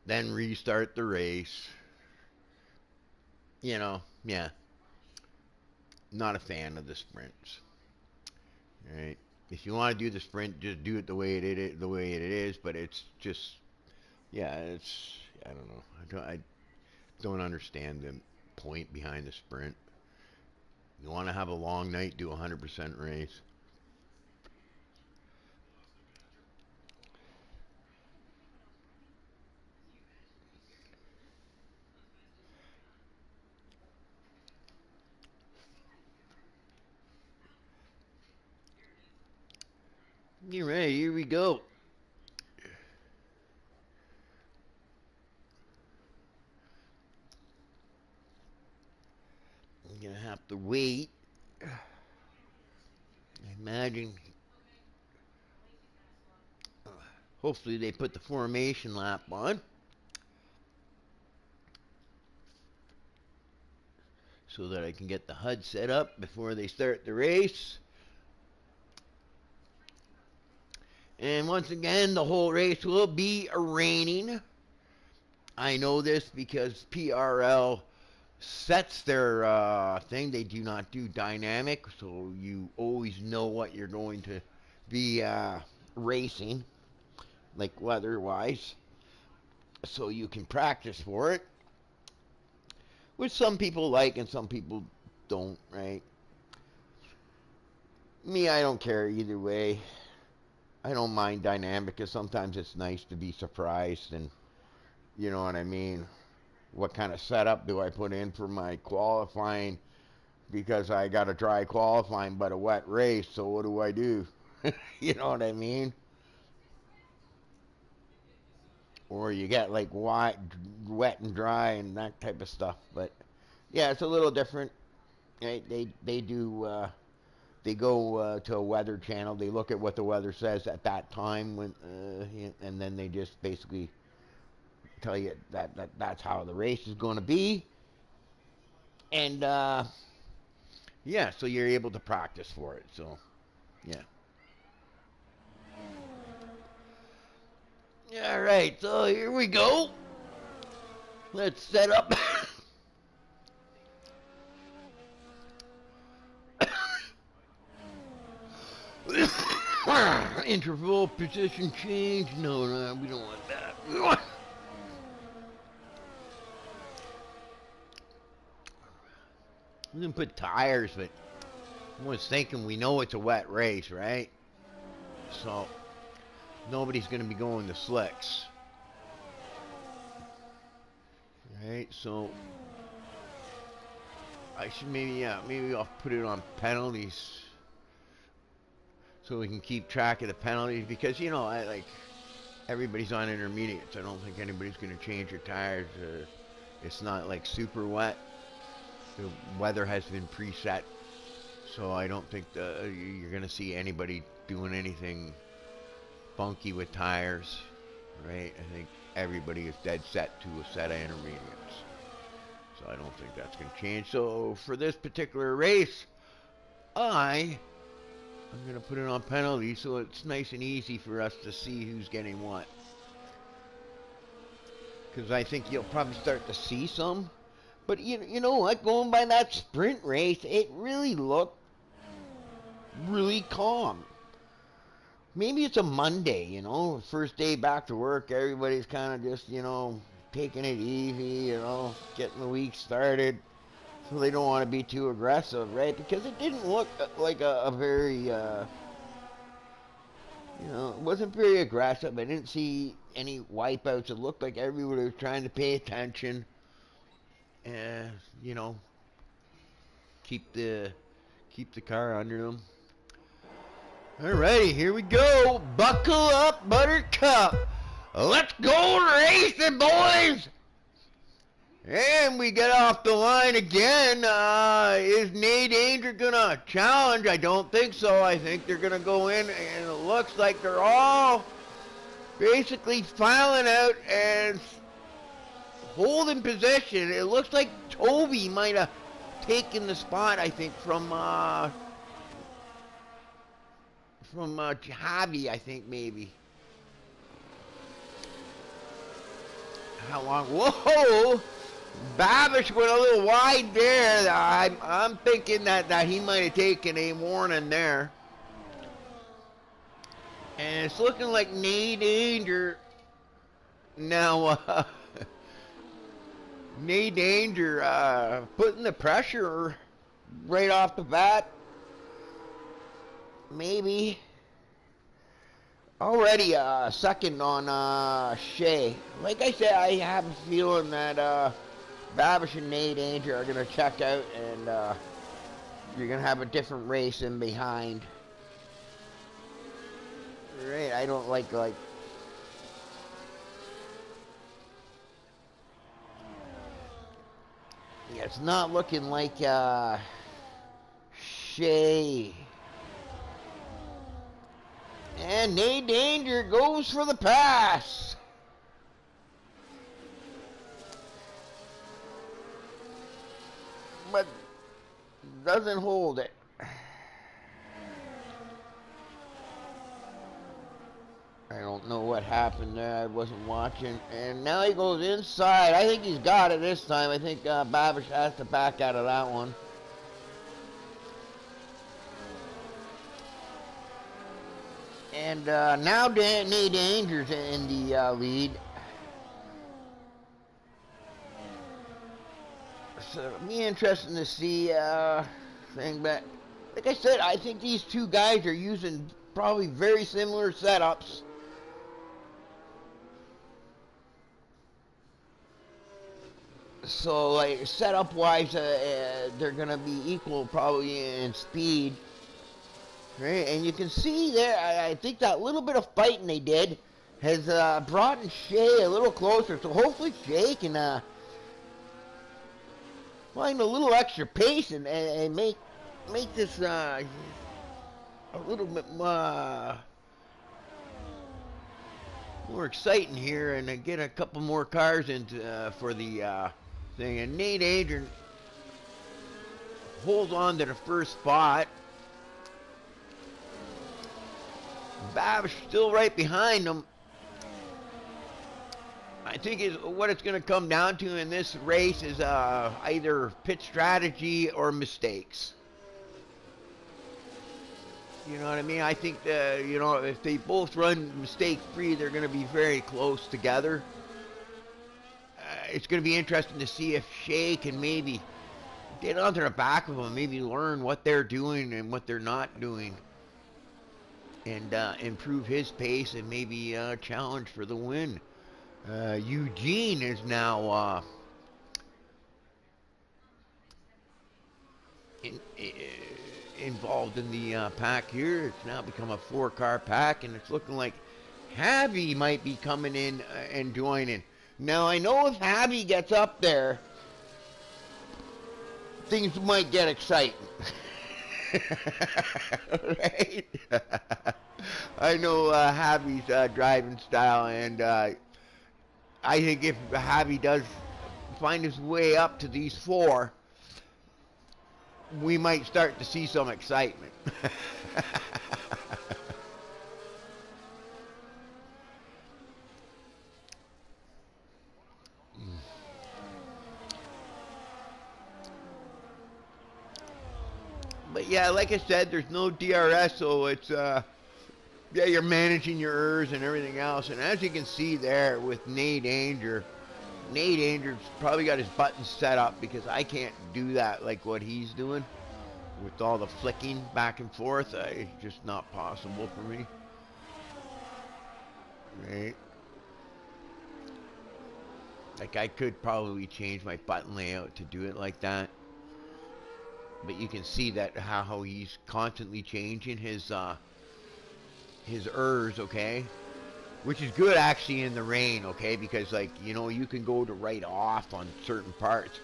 [SPEAKER 1] then restart the race. Yeah, not a fan of the sprints. Right? If you want to do the sprint, just do it the way it is. But it's just, yeah, it's I don't know. I don't understand the point behind the sprint. You want to have a long night, do a 100% race. You're right. Here we go. I'm gonna have to wait. I imagine. Hopefully they put the formation lap on, so that I can get the HUD set up before they start the race. And once again, the whole race will be raining. I know this because PRL sets their thing. They do not do dynamic, so you always know what you're going to be racing, like weather-wise, so you can practice for it, which some people like and some people don't, right? Me, I don't care either way. I don't mind dynamic because sometimes it's nice to be surprised, and you know what I mean. What kind of setup do I put in for my qualifying? Because I got a dry qualifying but a wet race, so what do I do? You know what I mean? Or you get like wet and dry and that type of stuff. But yeah, it's a little different. They do they go to a weather channel. They look at what the weather says at that time when and then they just basically tell you that's how the race is going to be. And yeah, so you're able to practice for it. So yeah. All right, so here we go. Let's set up. Interval position change. No, no, we don't want that. We can put tires, but I was thinking we know it's a wet race, right? So nobody's going to be going to slicks. Right, so I should maybe I'll put it on penalties so we can keep track of the penalties, because I like everybody's on intermediates. I don't think anybody's going to change their tires. It's not like super wet. The weather has been preset, so I don't think you're going to see anybody doing anything funky with tires, right? I think everybody is dead set to a set of intermediates, so I don't think that's going to change. So for this particular race, I'm going to put it on penalty so it's nice and easy for us to see who's getting what. Because I think you'll probably start to see some. But you know what? Going by that sprint race, it really looked really calm. Maybe it's a Monday, first day back to work. Everybody's kind of just, taking it easy, getting the week started. So they don't want to be too aggressive, right? Because it didn't look like a very, it wasn't very aggressive. I didn't see any wipeouts. It looked like everybody was trying to pay attention and, keep the car under them. Alrighty, here we go. Buckle up, Buttercup. Let's go racing, boys. And we get off the line again. Is Nate Anger going to challenge? I don't think so. I think they're going to go in, and it looks like they're all basically filing out and holding position. It looks like Toby might have taking the spot, I think, from Javi, I think, maybe. How long? Whoa! Babish went a little wide there. I'm thinking that he might have taken a warning there. And it's looking like Nate Danger now. Nate Danger putting the pressure right off the bat. Maybe. Already second on Shea. Like I said, I have a feeling that Babish and Nate Danger are going to check out, and you're going to have a different race in behind. Right, I don't like yeah, it's not looking like Shea. And Nate Danger goes for the pass. But doesn't hold it. I don't know what happened there. I wasn't watching. And now he goes inside. I think he's got it this time. I think Babish has to back out of that one. And now Nate Danger's in the lead. So it'll be interesting to see thing, but like I said, I think these two guys are using probably very similar setups. So like setup wise, they're gonna be equal probably in speed. Right, and you can see there, I think that little bit of fighting they did has brought Shea a little closer. So hopefully Shea can find a little extra pace and make this a little bit more exciting here, and get a couple more cars into for the thing. And Nate Adrian holds on to the first spot. Babish still right behind him. I think what it's going to come down to in this race is either pit strategy or mistakes. You know what I mean? I think you know, if they both run mistake-free, they're going to be very close together. It's going to be interesting to see if Shea can maybe get onto the back of them, maybe learn what they're doing and what they're not doing, and improve his pace and maybe challenge for the win. Eugene is now involved in the pack here. It's now become a 4-car pack, and it's looking like Javi might be coming in and joining. Now, I know if Javi gets up there, things might get exciting. Right? I know Javi's driving style, and I think if Javi does find his way up to these 4, we might start to see some excitement. But yeah, like I said, there's no DRS, so it's yeah, you're managing your errors and everything else. And as you can see there with Nate Anger's probably got his buttons set up, because I can't do that like what he's doing with all the flicking back and forth. It's just not possible for me. Right? Like, I could probably change my button layout to do it like that. But you can see that how he's constantly changing his errors, okay? Which is good actually in the rain, okay? Because, like, you know, you can go to right off on certain parts,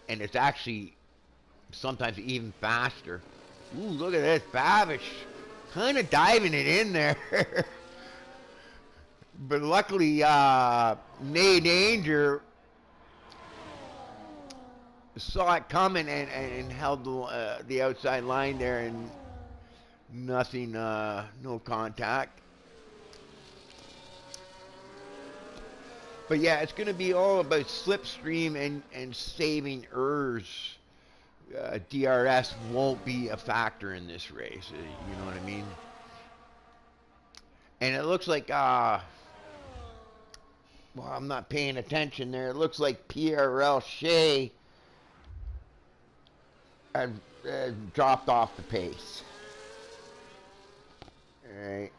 [SPEAKER 1] and it's actually sometimes even faster. Ooh, look at this, Babish kind of diving it in there. But luckily, Nate Danger saw it coming and held the outside line there and nothing, no contact. But yeah, it's going to be all about slipstream and saving errs. DRS won't be a factor in this race. You know what I mean? And it looks like, well, I'm not paying attention there. It looks like PRL Shea had dropped off the pace. All right.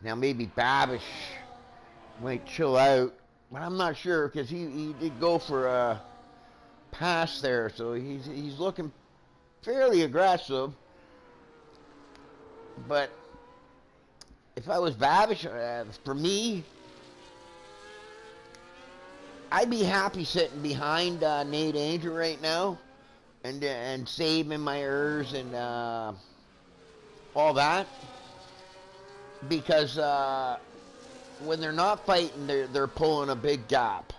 [SPEAKER 1] Now maybe Babish might chill out, but I'm not sure because he did go for a pass there, so he's looking fairly aggressive. But if I was Babish, for me, I'd be happy sitting behind Nate Angel right now and saving my errs and all that because when they're not fighting, they're pulling a big gap.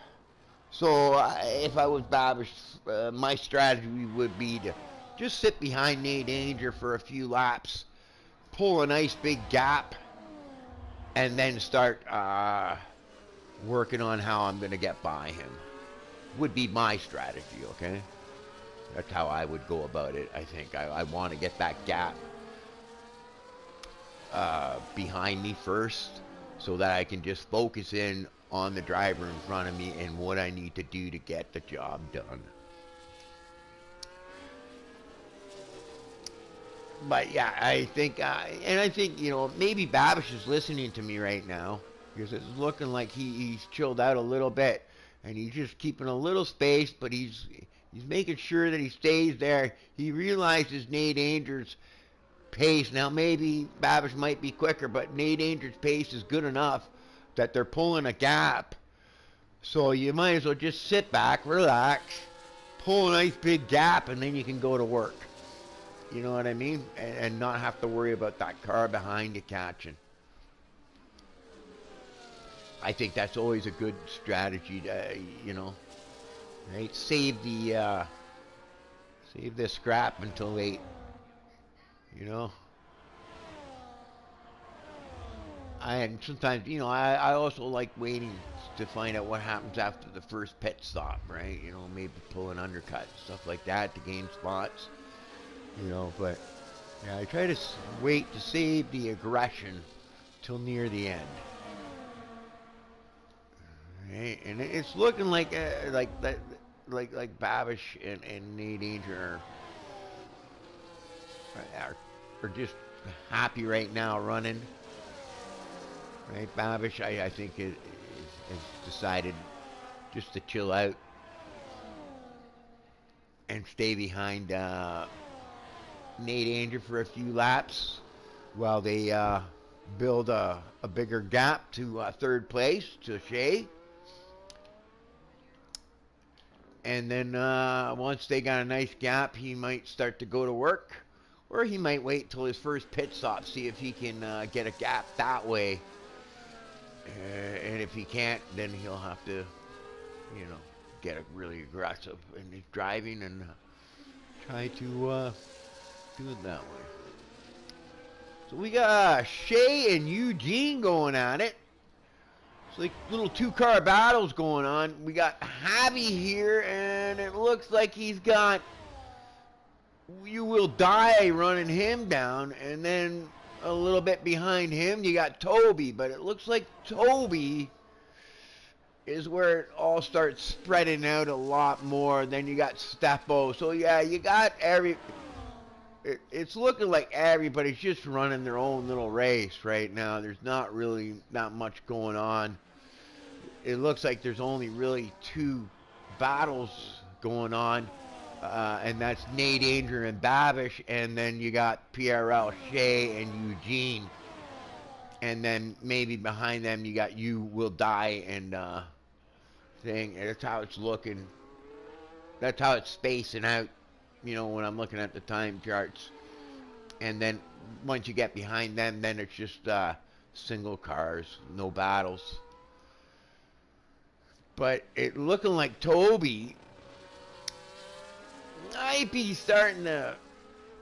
[SPEAKER 1] So if I was Babish, my strategy would be to just sit behind Nate Angel for a few laps, pull a nice big gap, and then start working on how I'm going to get by him. Would be my strategy, okay? That's how I would go about it, I think. I want to get that gap behind me first so that I can just focus in on the driver in front of me and what I need to do to get the job done. But yeah, I think, you know, maybe Babish is listening to me right now because it's looking like he's chilled out a little bit and he's just keeping a little space, but he's making sure that he stays there. He realizes Nate Angel's pace. Now maybe Babish might be quicker, but Nate Angel's pace is good enough that they're pulling a gap. So you might as well just sit back, relax, pull a nice big gap, and then you can go to work. You know what I mean? And not have to worry about that car behind you catching. I think that's always a good strategy to, you know, right? Save the scrap until late. You know? And sometimes, you know, I also like waiting to find out what happens after the first pit stop, right? You know, maybe pull an undercut, stuff like that to gain spots. You know, but yeah, I try to wait to save the aggression till near the end. Right? And it's looking like that, like Babish and Nate Angel are just happy right now running. Right, Babish, I think has decided just to chill out and stay behind Nate Angel for a few laps while they build a bigger gap to third place to Shea. And then once they got a nice gap, he might start to go to work. Or he might wait till his first pit stop, see if he can get a gap that way. And if he can't, then he'll have to, you know, get really aggressive in his driving and try to do it that way. So we got Shea and Eugene going at it. It's like little two-car battles going on. We got Javi here, and it looks like he's got You Will Die running him down, and then a little bit behind him you got Toby, but it looks like Toby is where it all starts spreading out a lot more. Then you got Steppo. So yeah, you got it's looking like everybody's just running their own little race right now. There's not really that much going on. It looks like there's only really two battles going on, and that's Nate Angel and Babish, and then you got PRL, Shea, and Eugene, and then maybe behind them you got You Will Die and thing. And that's how it's looking. That's how it's spacing out, you know, when I'm looking at the time charts. And then once you get behind them, then it's just single cars, no battles. But it looking like Toby might be starting to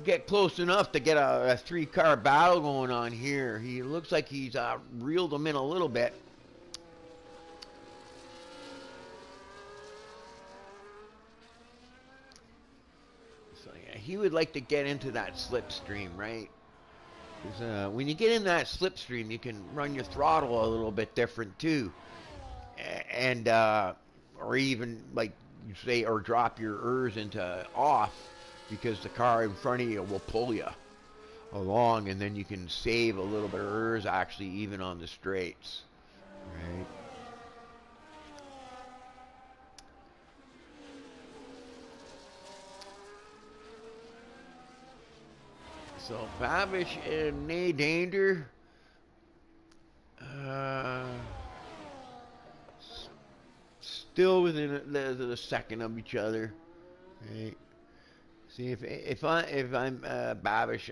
[SPEAKER 1] get close enough to get a three-car battle going on here. He looks like he's reeled him in a little bit. So yeah, he would like to get into that slipstream, right? Because when you get in that slipstream, you can run your throttle a little bit different too, and or even like you say, or drop your ERS into off because the car in front of you will pull you along, and then you can save a little bit of ERS actually even on the straights, right? So Babish and Nay Danger, uh, still within the second of each other, right? See if I'm Babish,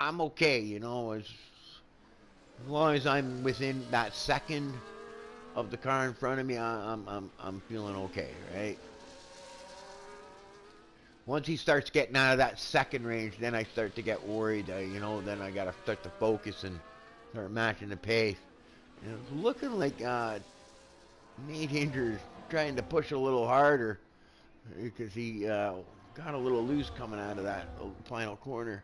[SPEAKER 1] I'm okay, you know, as long as I'm within that second of the car in front of me, I'm feeling okay, right? Once he starts getting out of that second range, then I start to get worried. You know, then I gotta start to focus and start matching the pace. And it's looking like Nate Hinder's trying to push a little harder because he got a little loose coming out of that final corner.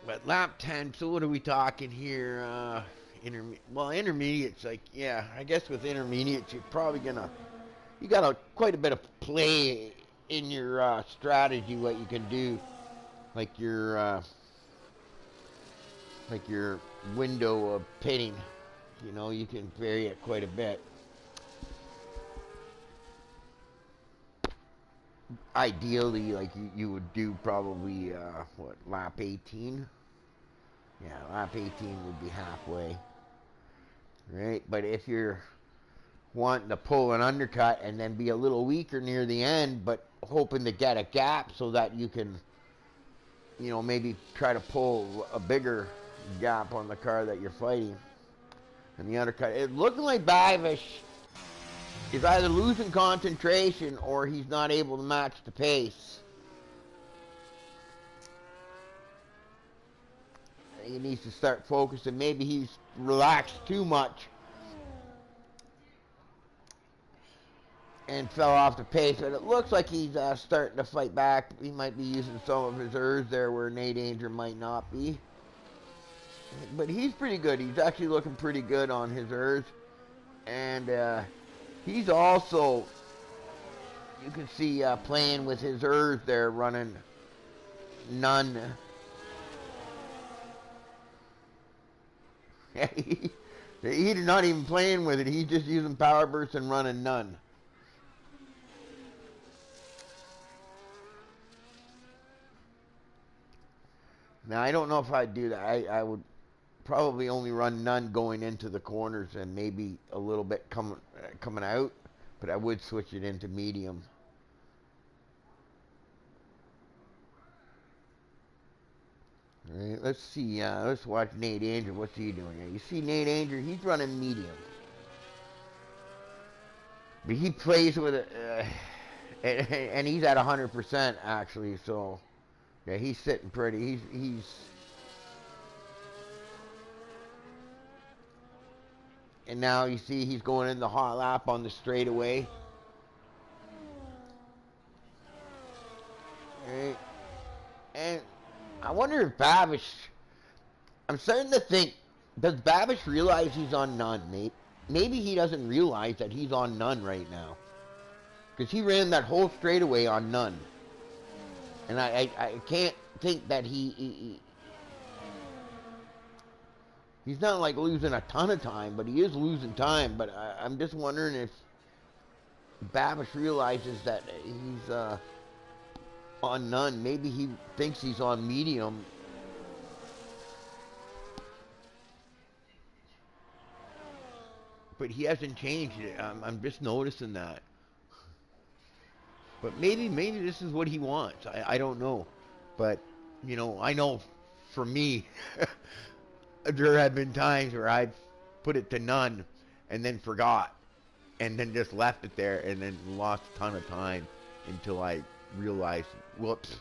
[SPEAKER 1] But lap 10, so what are we talking here? Intermediates, like, yeah, I guess with intermediates, you got quite a bit of play in your strategy, what you can do, like your window of pitting. You know, you can vary it quite a bit. Ideally, like you would do probably lap 18. Yeah, lap 18 would be halfway, right? But if you're wanting to pull an undercut and then be a little weaker near the end, but hoping to get a gap so that you can, you know, maybe try to pull a bigger gap on the car that you're fighting. And the undercut, it's looking like Babish is either losing concentration or he's not able to match the pace. He needs to start focusing. Maybe he's relaxed too much and fell off the pace. And it looks like he's starting to fight back. He might be using some of his ERS there where Nate Danger might not be. But he's pretty good. He's actually looking pretty good on his ERS. And he's also, you can see playing with his ERS there, running none. He's not even playing with it. He's just using power burst and running none. Now, I don't know if I'd do that. I would probably only run none going into the corners and maybe a little bit coming out, but I would switch it into medium. All right, let's see. Let's watch Nate Danger. What's he doing here? You see Nate Danger? He's running medium. But he plays with it, and he's at 100% actually. So yeah, he's sitting pretty. And now you see he's going in the hot lap on the straightaway. Right. And I wonder if Babish, I'm starting to think, does Babish realize he's on none, Nate? Maybe he doesn't realize that he's on none right now. Because he ran that whole straightaway on none. And I can't think that he's not like losing a ton of time, but he is losing time. But I'm just wondering if Babish realizes that he's on none. Maybe he thinks he's on medium. But he hasn't changed it. I'm just noticing that. But maybe this is what he wants. I don't know. But, you know, I know for me, there have been times where I've put it to none and then forgot and then just left it there and then lost a ton of time until I realized, whoops,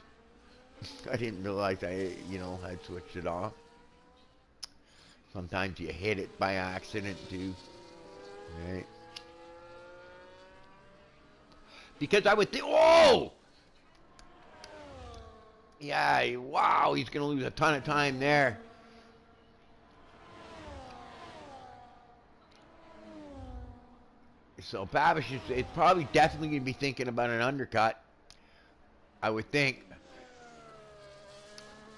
[SPEAKER 1] I didn't realize I'd switched it off. Sometimes you hit it by accident too, right? Because I would think, whoa! Yeah, wow, he's going to lose a ton of time there. So Babish is probably definitely going to be thinking about an undercut, I would think.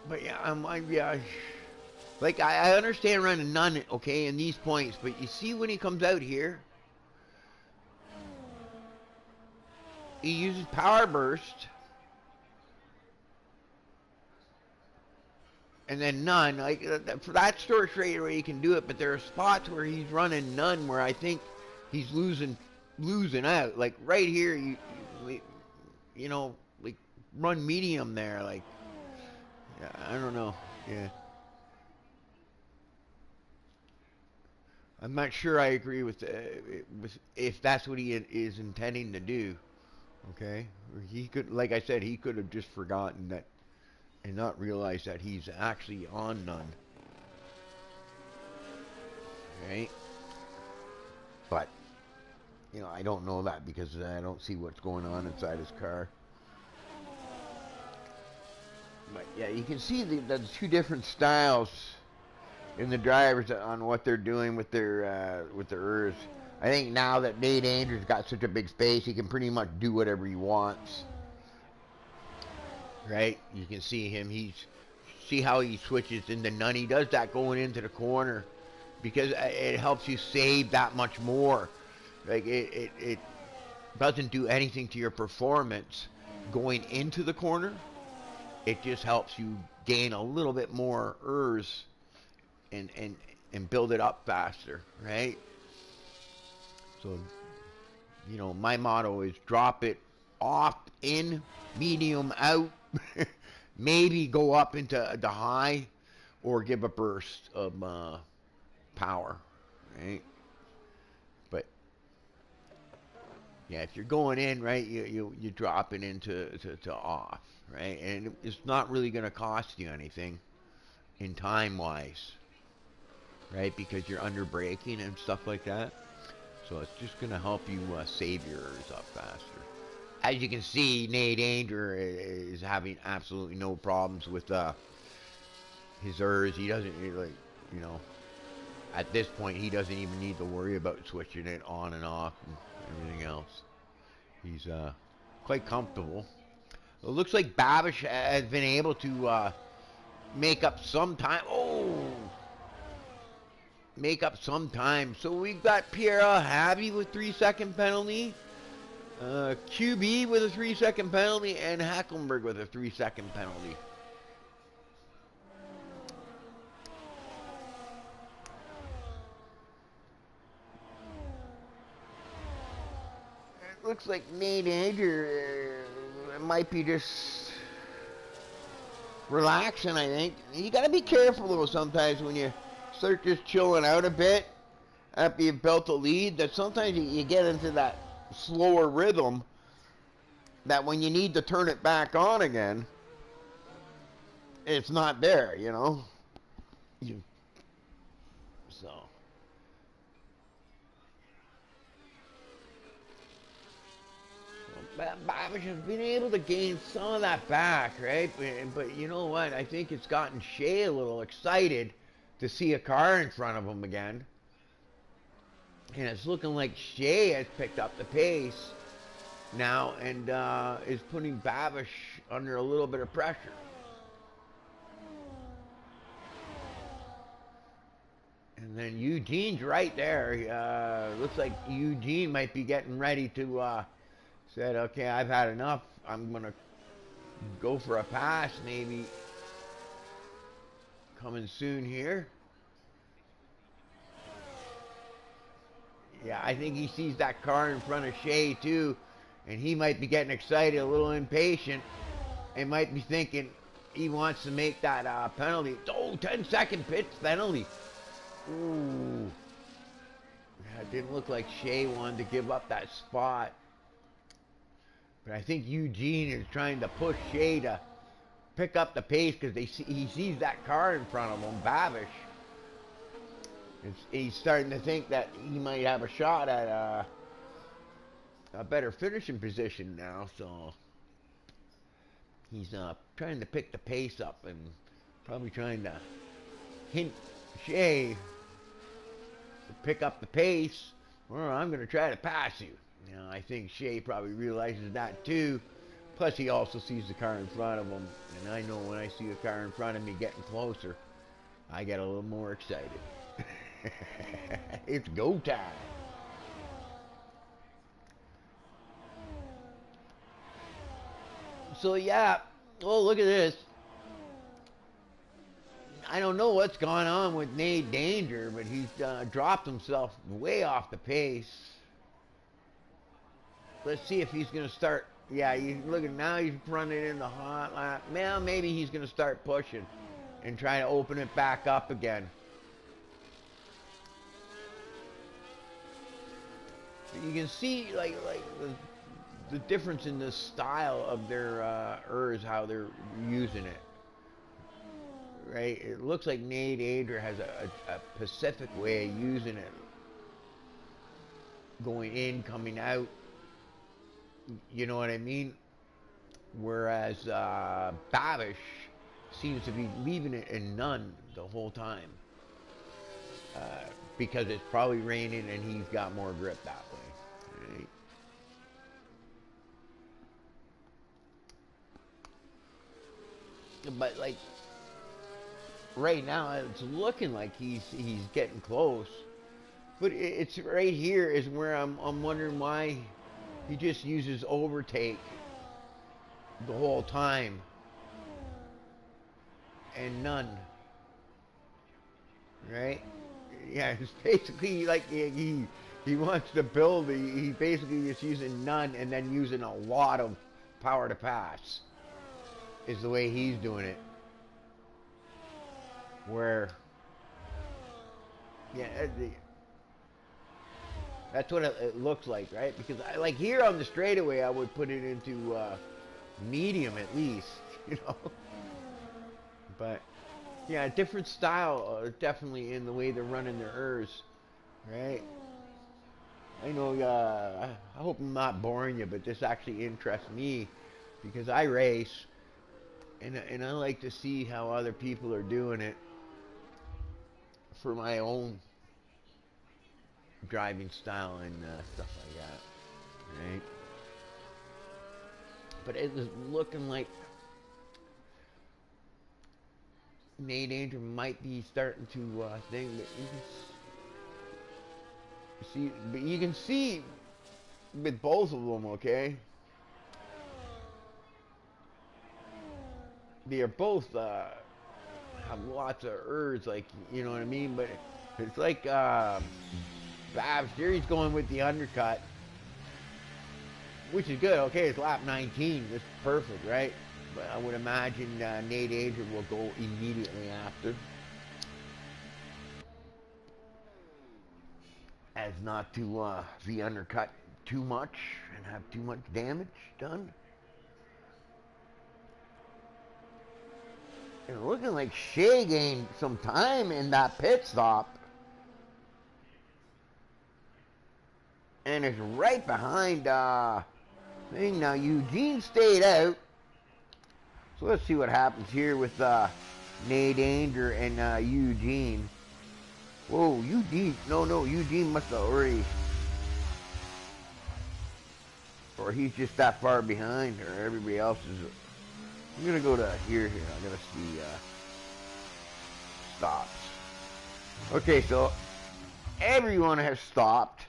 [SPEAKER 1] But yeah, like I understand running none, okay, in these points, but you see when he comes out here, he uses power burst, and then none. Like for that short straightaway, he can do it, but there are spots where he's running none where I think he's losing out. Like right here, like run medium there. Like I don't know. Yeah, I'm not sure I agree with if that's what he is intending to do. Okay, he could, like I said, he could have just forgotten that and not realized that he's actually on none. Right? But I don't know that because I don't see what's going on inside his car. But yeah, you can see the two different styles in the drivers on what they're doing with their ERS. I think now that Nate Andrews got such a big space, he can pretty much do whatever he wants. Right? You can see him. See how he switches into none. He does that going into the corner because it helps you save that much more. Like it doesn't do anything to your performance going into the corner. It just helps you gain a little bit more ERS and build it up faster, right? So, my motto is drop it off, in, medium, out. Maybe go up into the high or give a burst of power, right? But yeah, if you're going in, right, you drop it into to off, right? And it's not really going to cost you anything in time wise, right? Because you're under braking and stuff like that. So it's just going to help you save yours up faster. As you can see, Nate Anger is having absolutely no problems with his ERS. He doesn't at this point he doesn't even need to worry about switching it on and off and everything else. He's quite comfortable. It looks like Babish has been able to make up some time. Make up some time. So we've got PRL Happy with 3-second penalty. QB with a 3-second penalty, and Hackenberg with a 3-second penalty. It looks like Nate Anger might be just relaxing, I think. You gotta be careful though sometimes when you start just chilling out a bit after you've built a lead, that sometimes you get into that slower rhythm that when you need to turn it back on again, it's not there, So Babish has been able to gain some of that back, right? But you know what? I think it's gotten Shea a little excited to see a car in front of him again. And it's looking like Shea has picked up the pace now and is putting Babish under a little bit of pressure. And then Eugene's right there. Looks like Eugene might be getting ready to said, okay, I've had enough. I'm going to go for a pass maybe coming soon here. Yeah, I think he sees that car in front of Shea too, and he might be getting excited, a little impatient, and might be thinking, he wants to make that penalty. Oh, 10-second pit penalty. Ooh. Yeah, it didn't look like Shea wanted to give up that spot. But I think Eugene is trying to push Shea to pick up the pace because he sees that car in front of him, Babish. He's starting to think that he might have a shot at a better finishing position now. So he's trying to pick the pace up and probably trying to hint Shea to pick up the pace, or I'm going to try to pass you. You know, I think Shea probably realizes that too. Plus, he also sees the car in front of him, and I know when I see a car in front of me getting closer, I get a little more excited. It's go time. So yeah, oh look at this. I don't know what's going on with Nate Danger, but he's dropped himself way off the pace. Let's see if he's going to start. Yeah, look at now he's running in the hot lap. Well, maybe he's going to start pushing and try to open it back up again. You can see like the difference in the style of their how they're using it. Right? It looks like Nate Adler has a Pacific way of using it. Going in, coming out. You know what I mean? Whereas Babish seems to be leaving it in none the whole time. Because it's probably raining and he's got more grip that way. Right? But like right now it's looking like he's getting close. But it's right here is where I'm wondering why he just uses overtake the whole time and none. Right? Yeah, it's basically like he wants to build. He basically is using none and then using a lot of power to pass. Is the way he's doing it. Where, yeah, that's what it looks like, right? Because like here on the straightaway, I would put it into medium at least, you know. But yeah, different style, definitely in the way they're running their ERS, right? I know. I hope I'm not boring you, but this actually interests me because I race, and I like to see how other people are doing it for my own driving style and stuff like that, right? But it was looking like Nate Danger might be starting to think that you can see with both of them, okay? They are both have lots of ERS, like, you know what I mean? But it's like Babs here, he's going with the undercut, which is good. Okay, it's lap 19. That's perfect, right? But I would imagine Nate Adrian will go immediately after, as not to be undercut too much and have too much damage done. And looking like Shea gained some time in that pit stop. And it's right behind thing. Now Eugene stayed out. So let's see what happens here with Nate Danger and Eugene. Whoa, Eugene. No, Eugene must have already. Or he's just that far behind her. Everybody else is. I'm going to go to here. I'm going to see stops. Okay, so everyone has stopped.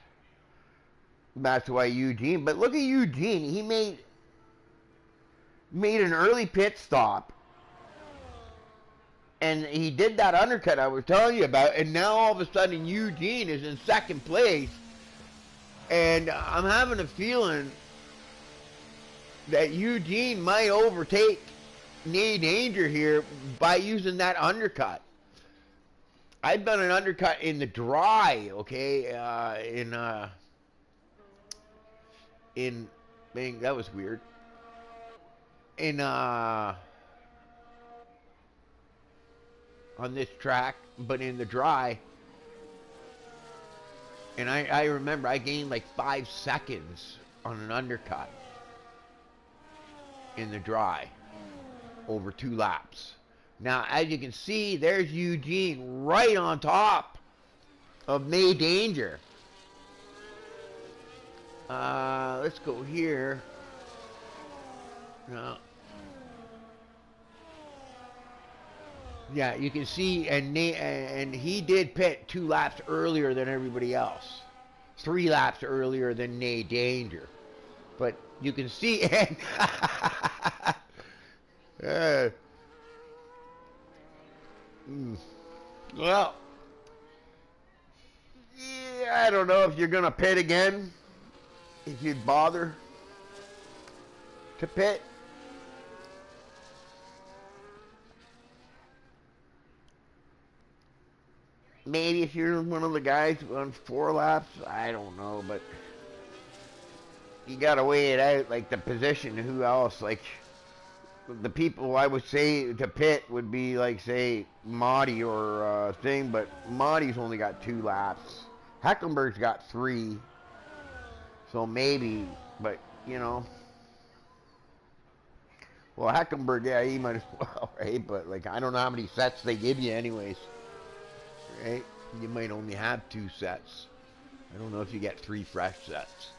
[SPEAKER 1] That's why Eugene. But look at Eugene. He made an early pit stop. And he did that undercut I was telling you about. And now all of a sudden Eugene is in second place. And I'm having a feeling that Eugene might overtake Nay danger here by using that undercut. I've done an undercut in the dry, okay, in man, that was weird. In on this track, but in the dry, and I remember I gained like 5 seconds on an undercut in the dry over 2 laps. Now, as you can see, there's Eugene right on top of May Danger. Let's go here. No. Yeah, you can see, and he did pit 2 laps earlier than everybody else. 3 laps earlier than Nay Danger. But you can see, and well, yeah, I don't know if you're going to pit again, if you'd bother to pit. Maybe if you're one of the guys on 4 laps, I don't know, but you got to weigh it out, like the position, who else, like the people I would say to pit would be like, say, Marty or thing, but Marty's only got 2 laps. Hecklenberg's got 3, so maybe, but, you know. Well, Heckenberg, yeah, he might as well, right? But, like, I don't know how many sets they give you anyways, right? You might only have 2 sets. I don't know if you get 3 fresh sets.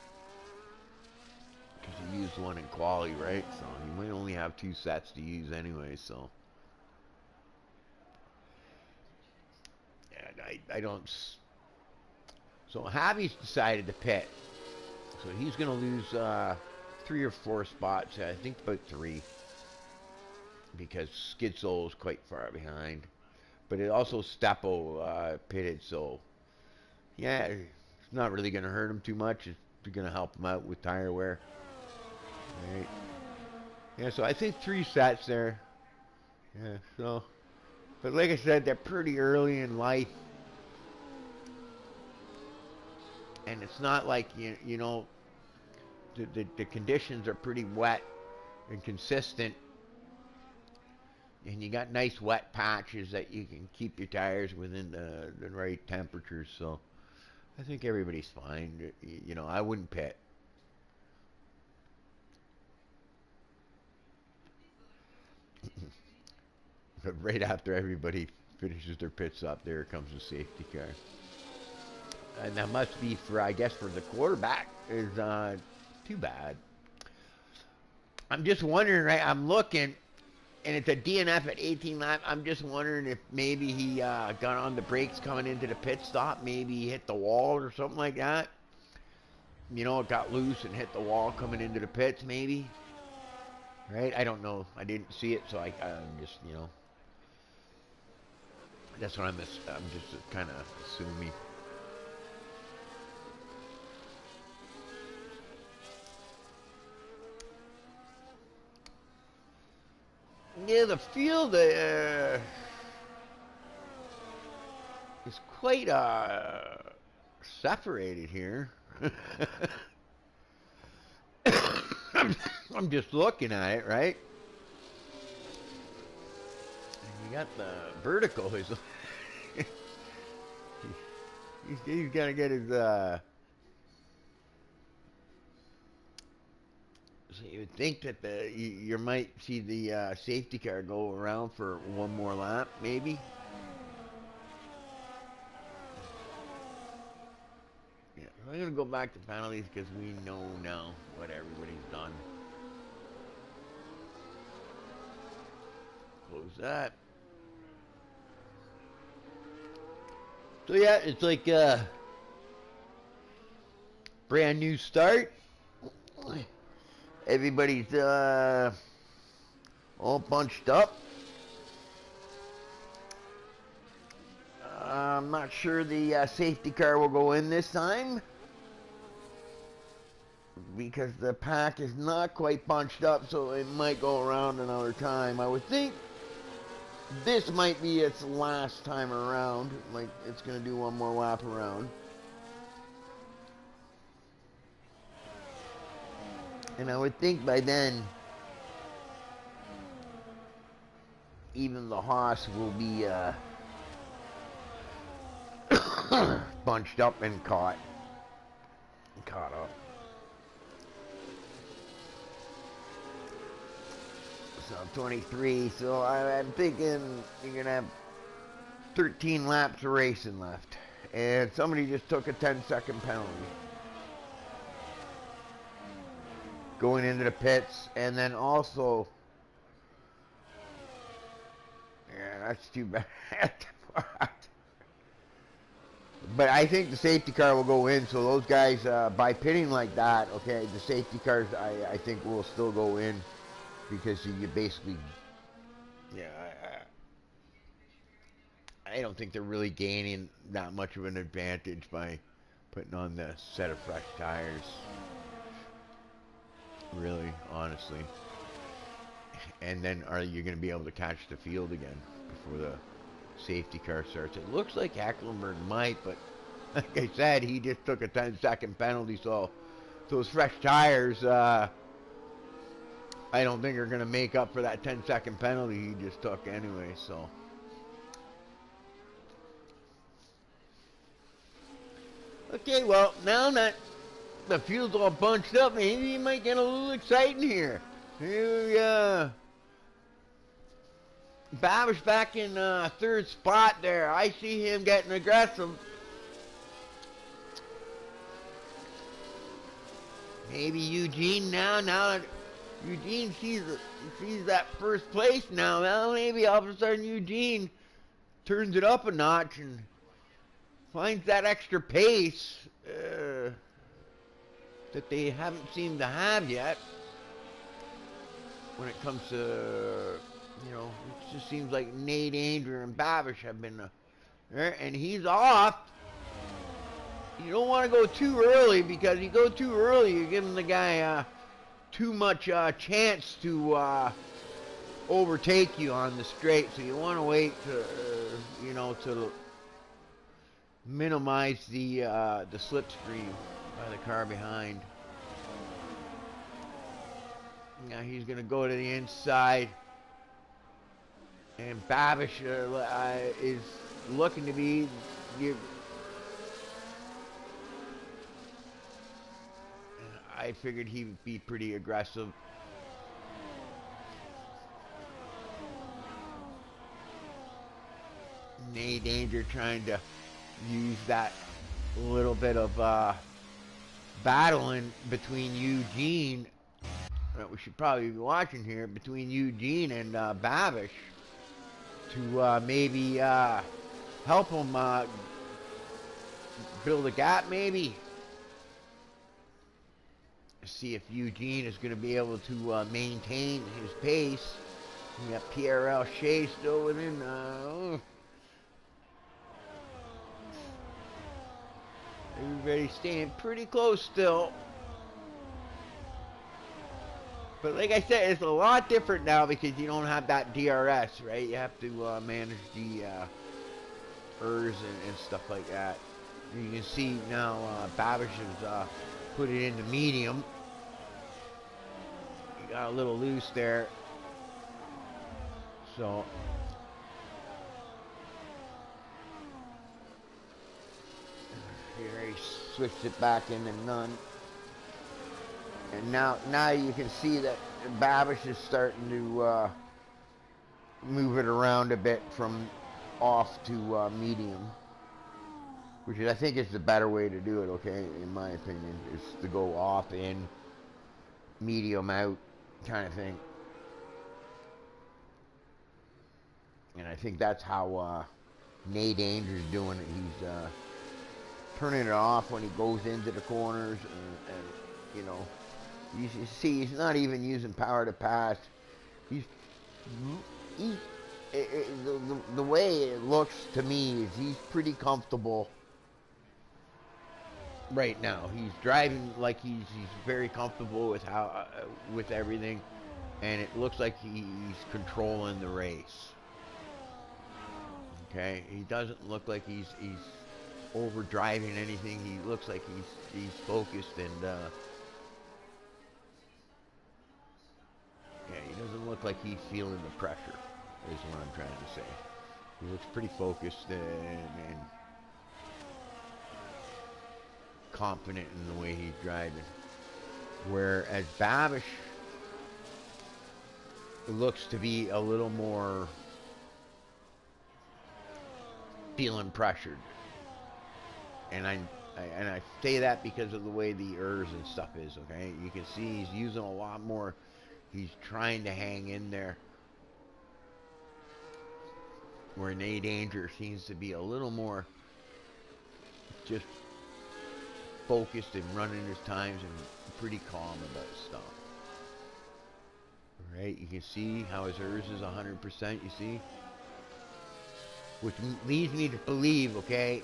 [SPEAKER 1] Because you used one in quali, right? So you might only have 2 sets to use anyway, so. Yeah, I don't. So Javi's decided to pit. So he's going to lose 3 or 4 spots. I think about 3. Because Skidsoul is quite far behind. But it also Steppo pitted, so yeah, it's not really going to hurt him too much. It's going to help him out with tire wear. Right. Yeah, so I think 3 sets there. Yeah, so, but like I said, they're pretty early in life. And it's not like, you know, the conditions are pretty wet and consistent. And you got nice wet patches that you can keep your tires within the right temperatures. So I think everybody's fine. You know, I wouldn't pit. But right after everybody finishes their pit stop, there comes the safety car. And that must be for, I guess, for the quarterback is too bad. I'm just wondering, right? I'm looking, and it's a DNF at 18 laps. I'm just wondering if maybe he got on the brakes coming into the pit stop. Maybe he hit the wall or something like that. You know, it got loose and hit the wall coming into the pits, maybe. Right? I don't know. I didn't see it, so I'm just, you know. That's what I'm just kind of assuming. Yeah, the field is quite separated here. I'm just looking at it, right? And you got the vertical. He's got to get his. So you would think that you might see the safety car go around for one more lap, maybe. Yeah, I'm gonna go back to penalties because we know now what everybody's done. Close that. So yeah, it's like a brand new start. Everybody's all bunched up. I'm not sure the safety car will go in this time. because the pack is not quite bunched up, so it might go around another time. I would think this might be its last time around. Like, it's going to do one more lap around. And I would think by then, even the Haas will be bunched up and caught up. So 23, so I'm thinking you're going to have 13 laps of racing left. And somebody just took a 10-second penalty. Going into the pits, and then also, yeah, that's too bad. But I think the safety car will go in, so those guys, by pitting like that, okay, the safety cars, I think will still go in, because you basically, yeah, I don't think they're really gaining that much of an advantage by putting on the set of fresh tires. Really, honestly. And then are you going to be able to catch the field again before the safety car starts? It looks like Hackenberg might, but like I said, he just took a 10-second penalty, so those fresh tires, I don't think are going to make up for that 10-second penalty he just took anyway, so. Okay, well, now that the field's all bunched up, maybe it might get a little exciting here. Here Babish back in third spot there. I see him getting aggressive. Maybe Eugene now that Eugene sees that first place now. Well, maybe all of a sudden Eugene turns it up a notch and finds that extra pace that they haven't seemed to have yet. When it comes to, you know, it just seems like Nate Andrew and Babish have been there, and he's off. You don't want to go too early, because you go too early, you're giving the guy too much chance to overtake you on the straight. So you want to wait to, you know, to minimize the slipstream by the car behind. Now he's going to go to the inside. And Babish is looking to be... I figured he would be pretty aggressive. Nate Danger trying to use that little bit of battling between Eugene, that we should probably be watching here, between Eugene and Babish, to maybe help him build a gap, maybe. See if Eugene is going to be able to maintain his pace. We got PRL Shea still within. Everybody's staying pretty close still. But like I said, it's a lot different now because you don't have that DRS, right? You have to manage the ERS and stuff like that. You can see now Babish has put it into medium. He got a little loose there. So here he switched it back into none. And now you can see that Babish is starting to move it around a bit from off to medium, which is, I think, is the better way to do it. Okay, in my opinion, is to go off in, medium out, kind of thing. And I think that's how Nate Andrews doing it. He's turning it off when he goes into the corners, and you know. You see, he's not even using power to pass. The way it looks to me is he's pretty comfortable right now. He's driving like he's very comfortable with how with everything, and it looks like he's controlling the race. Okay, he doesn't look like he's over driving anything. He looks like he's focused and yeah, he doesn't look like he's feeling the pressure. Is what I'm trying to say. He looks pretty focused and confident in the way he's driving. Whereas Babish looks to be a little more feeling pressured, and I say that because of the way the ERS and stuff is. Okay, you can see he's using a lot more. He's trying to hang in there, where Nate Danger seems to be a little more just focused and running his times and pretty calm about stuff. Right, you can see how his ERS is 100%. You see, which leads me to believe, okay,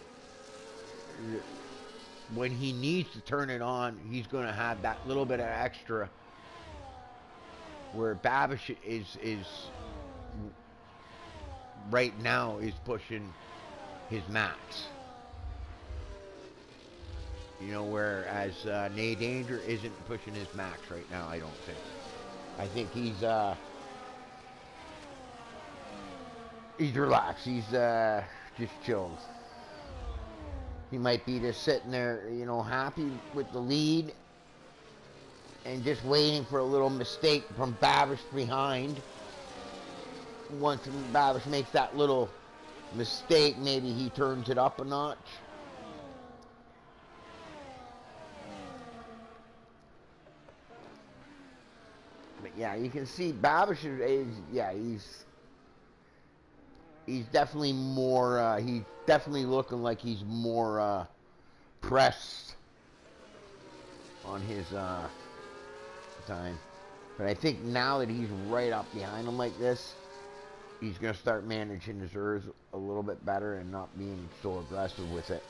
[SPEAKER 1] when he needs to turn it on, he's going to have that little bit of extra. Where Babish is right now is pushing his max. You know, whereas Nate Danger isn't pushing his max right now. I don't think. I think he's relaxed. He's just chilled. He might be just sitting there, you know, happy with the lead and just waiting for a little mistake from Babish behind. Once Babish makes that little mistake, maybe he turns it up a notch. But yeah, you can see Babish is yeah, he's definitely more he's definitely looking like he's more pressed on his time. But I think now that he's right up behind him like this, he's going to start managing his ERS a little bit better and not being so aggressive with it.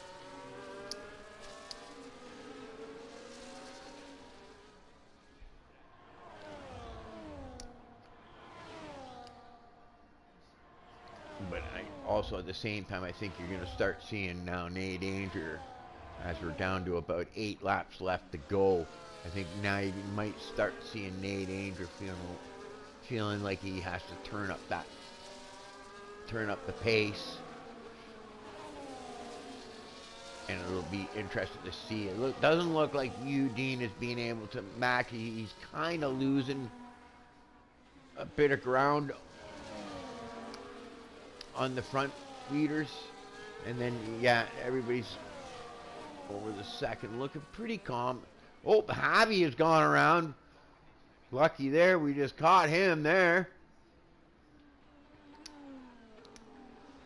[SPEAKER 1] But also at the same time, I think you're going to start seeing now Nate Danger, as we're down to about 8 laps left to go. I think now you might start seeing Nate Danger feeling like he has to turn up the pace, and it'll be interesting to see. It doesn't look like Eugene is being able to match. He's kind of losing a bit of ground on the front leaders, and then yeah, everybody's over the second, looking pretty calm. Oh, Javi has gone around. Lucky there, we just caught him there.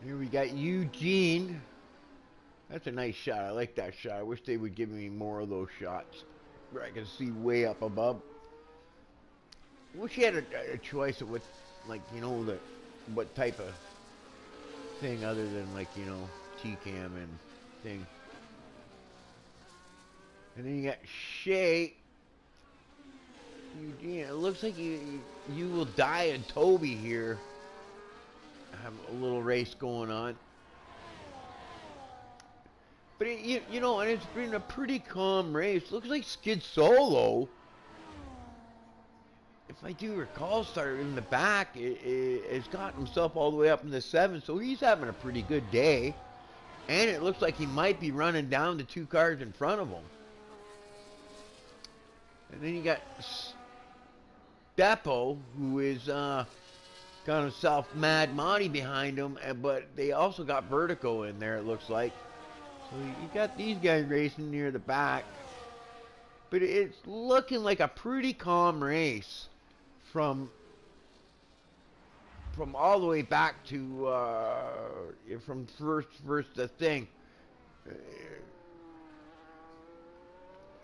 [SPEAKER 1] Here we got Eugene. That's a nice shot. I like that shot. I wish they would give me more of those shots where I can see way up above. I wish he had a choice of what, like, you know, what type of thing other than, like, you know, T-cam and thing. And then you got Shea. Eugene, it looks like you will die in Toby here. Have a little race going on. But you know, and it's been a pretty calm race. Looks like Skid Solo, if I do recall, started in the back. Has gotten himself all the way up in the 7, so he's having a pretty good day. And it looks like he might be running down the 2 cars in front of him. And then you got Depo, who is got himself Mad Monty behind him, but they also got Vertigo in there, it looks like. So you got these guys racing near the back. But it's looking like a pretty calm race from all the way back to from first the thing.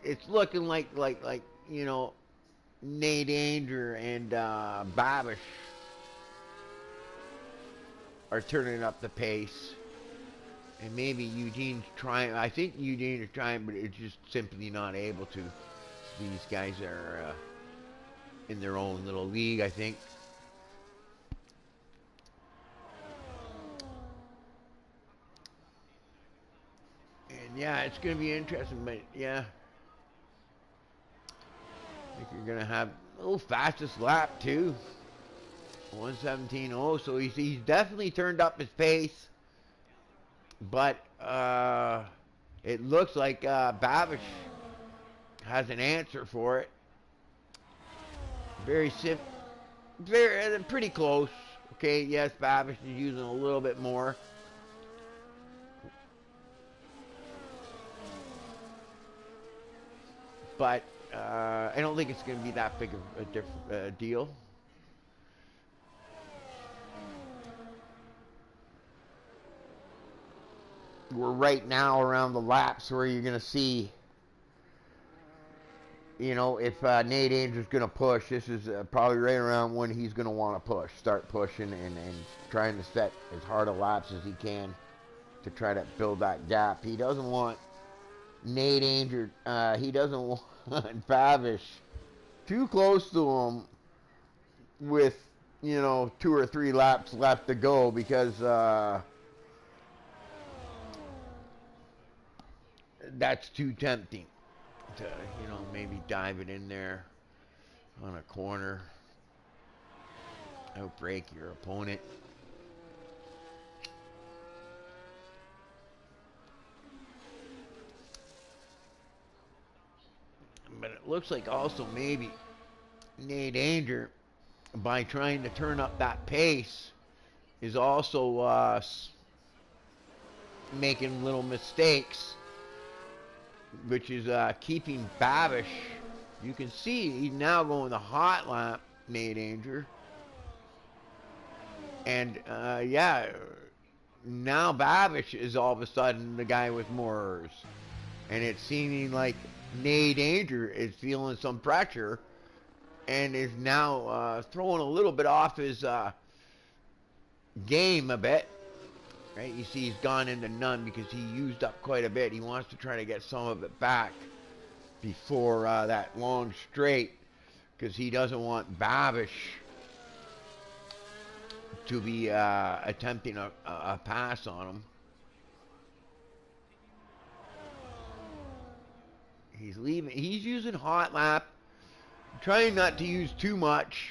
[SPEAKER 1] It's looking like you know, Nate Danger and Babish are turning up the pace, And maybe Eugene's trying. I think Eugene is trying, but it's just simply not able to. These guys are in their own little league, I think. And yeah, it's going to be interesting, but yeah, I think you're going to have fastest lap too. 1:17.0, so he's definitely turned up his pace, but it looks like Babish has an answer for it. Very simple, pretty close. Okay, yes, Babish is using a little bit more. But I don't think it's going to be that big of a deal. We're right now around the laps where you're going to see, if Nate Andrews going to push, this is probably right around when he's going to want to start pushing and trying to set as hard a laps as he can to try to build that gap. He doesn't want Nate Andrews, he doesn't want Babish too close to him with, 2 or 3 laps left to go because that's too tempting to, maybe dive it in there on a corner, outbreak your opponent. But it looks like also maybe Nate Anger, by trying to turn up that pace, is also making little mistakes, which is keeping Babish. You can see he's now going the hot lap, Nate Anger. And yeah, now Babish is all of a sudden the guy with more errors. And it's seeming like Nate Anger is feeling some pressure and is now throwing a little bit off his game a bit. Right? You see he's gone into none because he used up quite a bit. He wants to try to get some of it back before that long straight because he doesn't want Babish to be attempting a pass on him. He's leaving. He's using hot lap, trying not to use too much.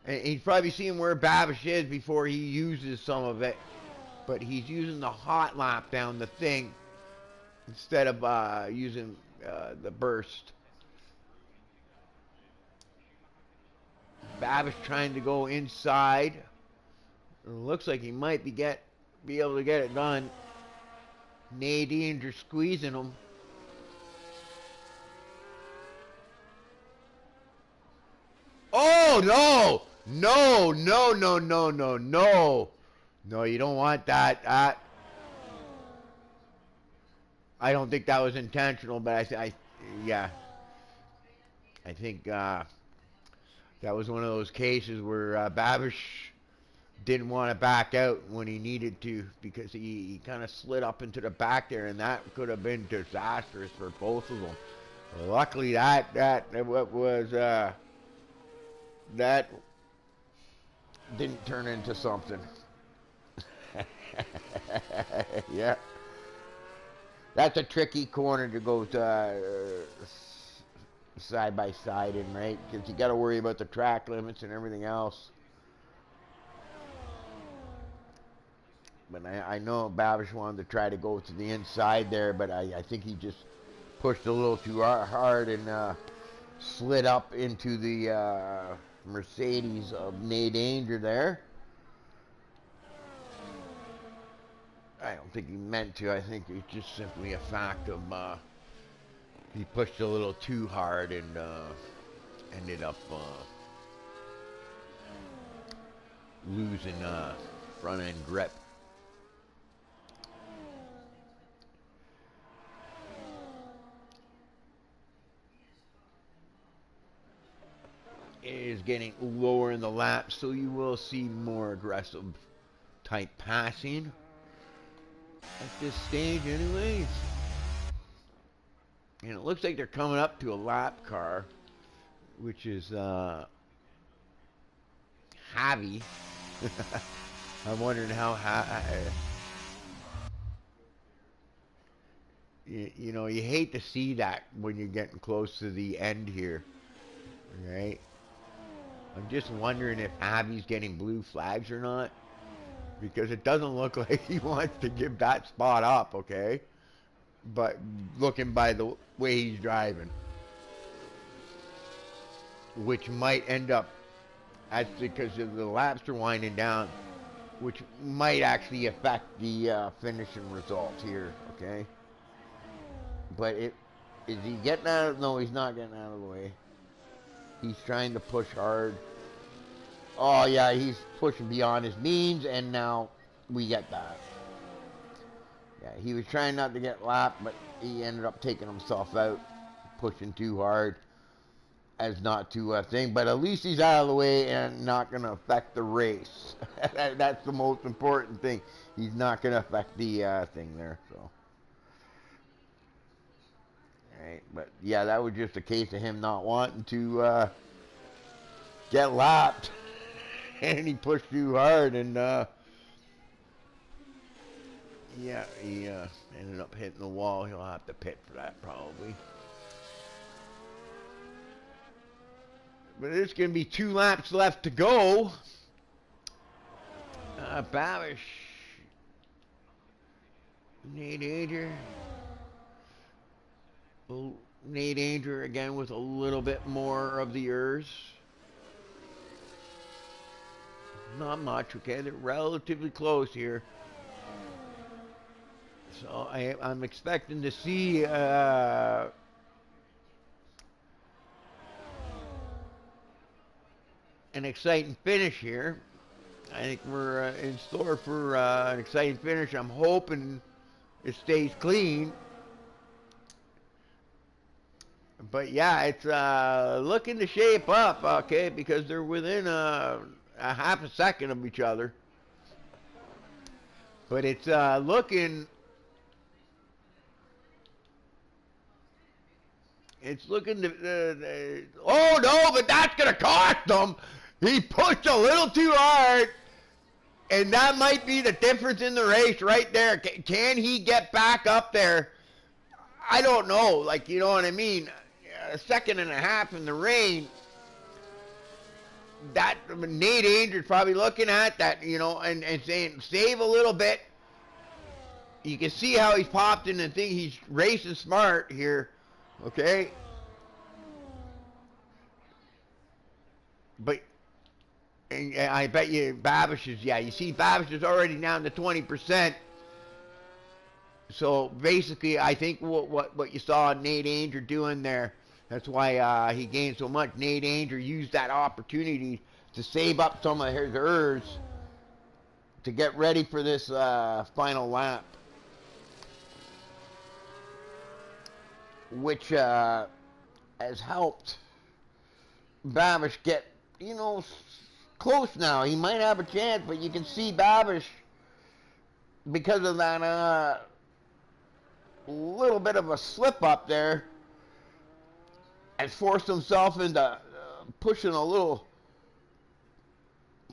[SPEAKER 1] And he's probably seeing where Babish is before he uses some of it. But he's using the hot lap down the thing instead of using the burst. Babish trying to go inside. It looks like he might be able to get it done. Nadine just squeezing him. Oh no! No! No! No! No! No! No! No! You don't want that. I don't think that was intentional, but yeah, I think that was one of those cases where Babish didn't want to back out when he needed to because he kind of slid up into the back there, and that could have been disastrous for both of them. Luckily, that was that didn't turn into something. Yeah, that's a tricky corner to go to, side by side in, right? Because you got to worry about the track limits and everything else. But I know Babish wanted to try to go to the inside there, but I think he just pushed a little too hard and slid up into the Mercedes of Nate Danger there. I don't think he meant to. I think it's just simply a fact of he pushed a little too hard and ended up losing front end grip. It is getting lower in the lap, so you will see more aggressive type passing. at this stage anyways. And it looks like they're coming up to a lap car, which is Javi. I'm wondering how you know, you hate to see that when you're getting close to the end here, right? I'm just wondering if Javi's getting blue flags or not, because it doesn't look like he wants to give that spot up, okay? But looking by the way he's driving, which might end up, as because the laps are winding down, which might actually affect the finishing result here, okay? But is he getting out of, no, he's not getting out of the way. He's trying to push hard. Oh, yeah, he's pushing beyond his means, and now we get that. Yeah, he was trying not to get lapped, but he ended up taking himself out, pushing too hard as not to thing. But at least he's out of the way and not going to affect the race. That's the most important thing. He's not going to affect the thing there, so. Right, but yeah, that was just a case of him not wanting to get lapped, and he pushed too hard, and yeah, he ended up hitting the wall. He'll have to pit for that probably. But there's going to be 2 laps left to go. Babish, Nate Anger. Nate Anger again with a little bit more of the yours. Not much, okay? They're relatively close here. So I'm expecting to see an exciting finish here. I think we're in store for an exciting finish. I'm hoping it stays clean. But yeah, it's looking to shape up, okay, because they're within a half a second of each other. But it's looking... It's looking to... oh, no, but that's going to cost him. He pushed a little too hard. And that might be the difference in the race right there. Can he get back up there? I don't know. Like, you know what I mean? A second and a half in the rain. That Nate Anger's probably looking at that, you know, and saying, save a little bit. You can see how he's popped in the thing. He's racing smart here. Okay? But... and I bet you Babish is, yeah, you see Babish is already down to 20%. So basically, I think what you saw Nate Anger doing there, that's why he gained so much. Nate Anger used that opportunity to save up some of his errs to get ready for this final lap. Which has helped Babish get, you know, close now. He might have a chance, but you can see Babish, because of that little bit of a slip up there, has forced himself into pushing a little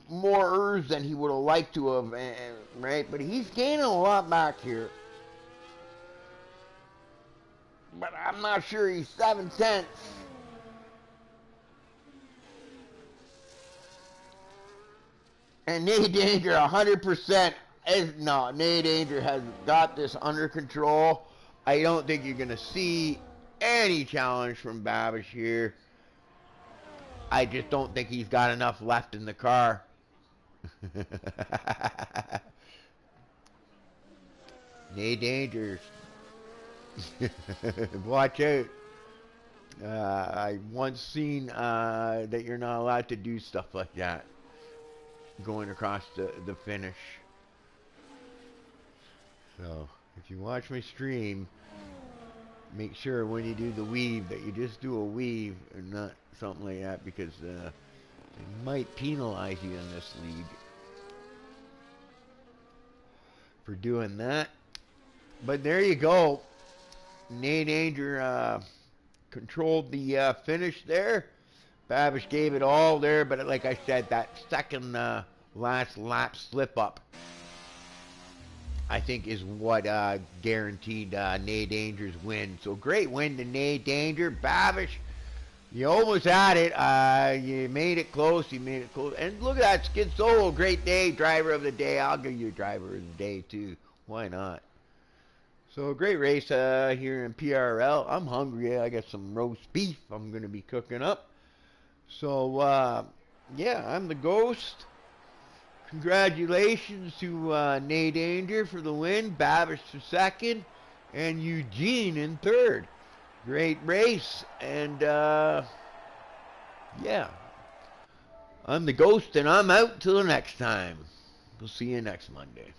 [SPEAKER 1] more errs than he would have liked to have, right? But he's gaining a lot back here. But I'm not sure he's 7 tenths. And Nate Danger 100% no, Nate Danger has got this under control. I don't think you're going to see any challenge from Babish here. I just don't think he's got enough left in the car. Nate Danger. Watch out. I once seen that you're not allowed to do stuff like that going across the finish. So if you watch my stream, make sure when you do the weave that you just do a weave and not something like that, because they might penalize you in this league for doing that. But there you go. Nate Danger controlled the finish there. Babish gave it all there, but like I said, that second last lap slip up, I think, is what guaranteed Nate Danger's win. So great win to Nate Danger. Babish, you almost had it. You made it close. You made it close. And look at that, Skid Solo, great day, driver of the day. I'll give you a driver of the day too. Why not? So a great race here in PRL. I'm hungry. I got some roast beef I'm going to be cooking up. So, yeah, I'm the Ghost. Congratulations to Nate Danger for the win, Babish for second, and Eugene in third. Great race, and yeah, I'm the Ghost, and I'm out till the next time. We'll see you next Monday.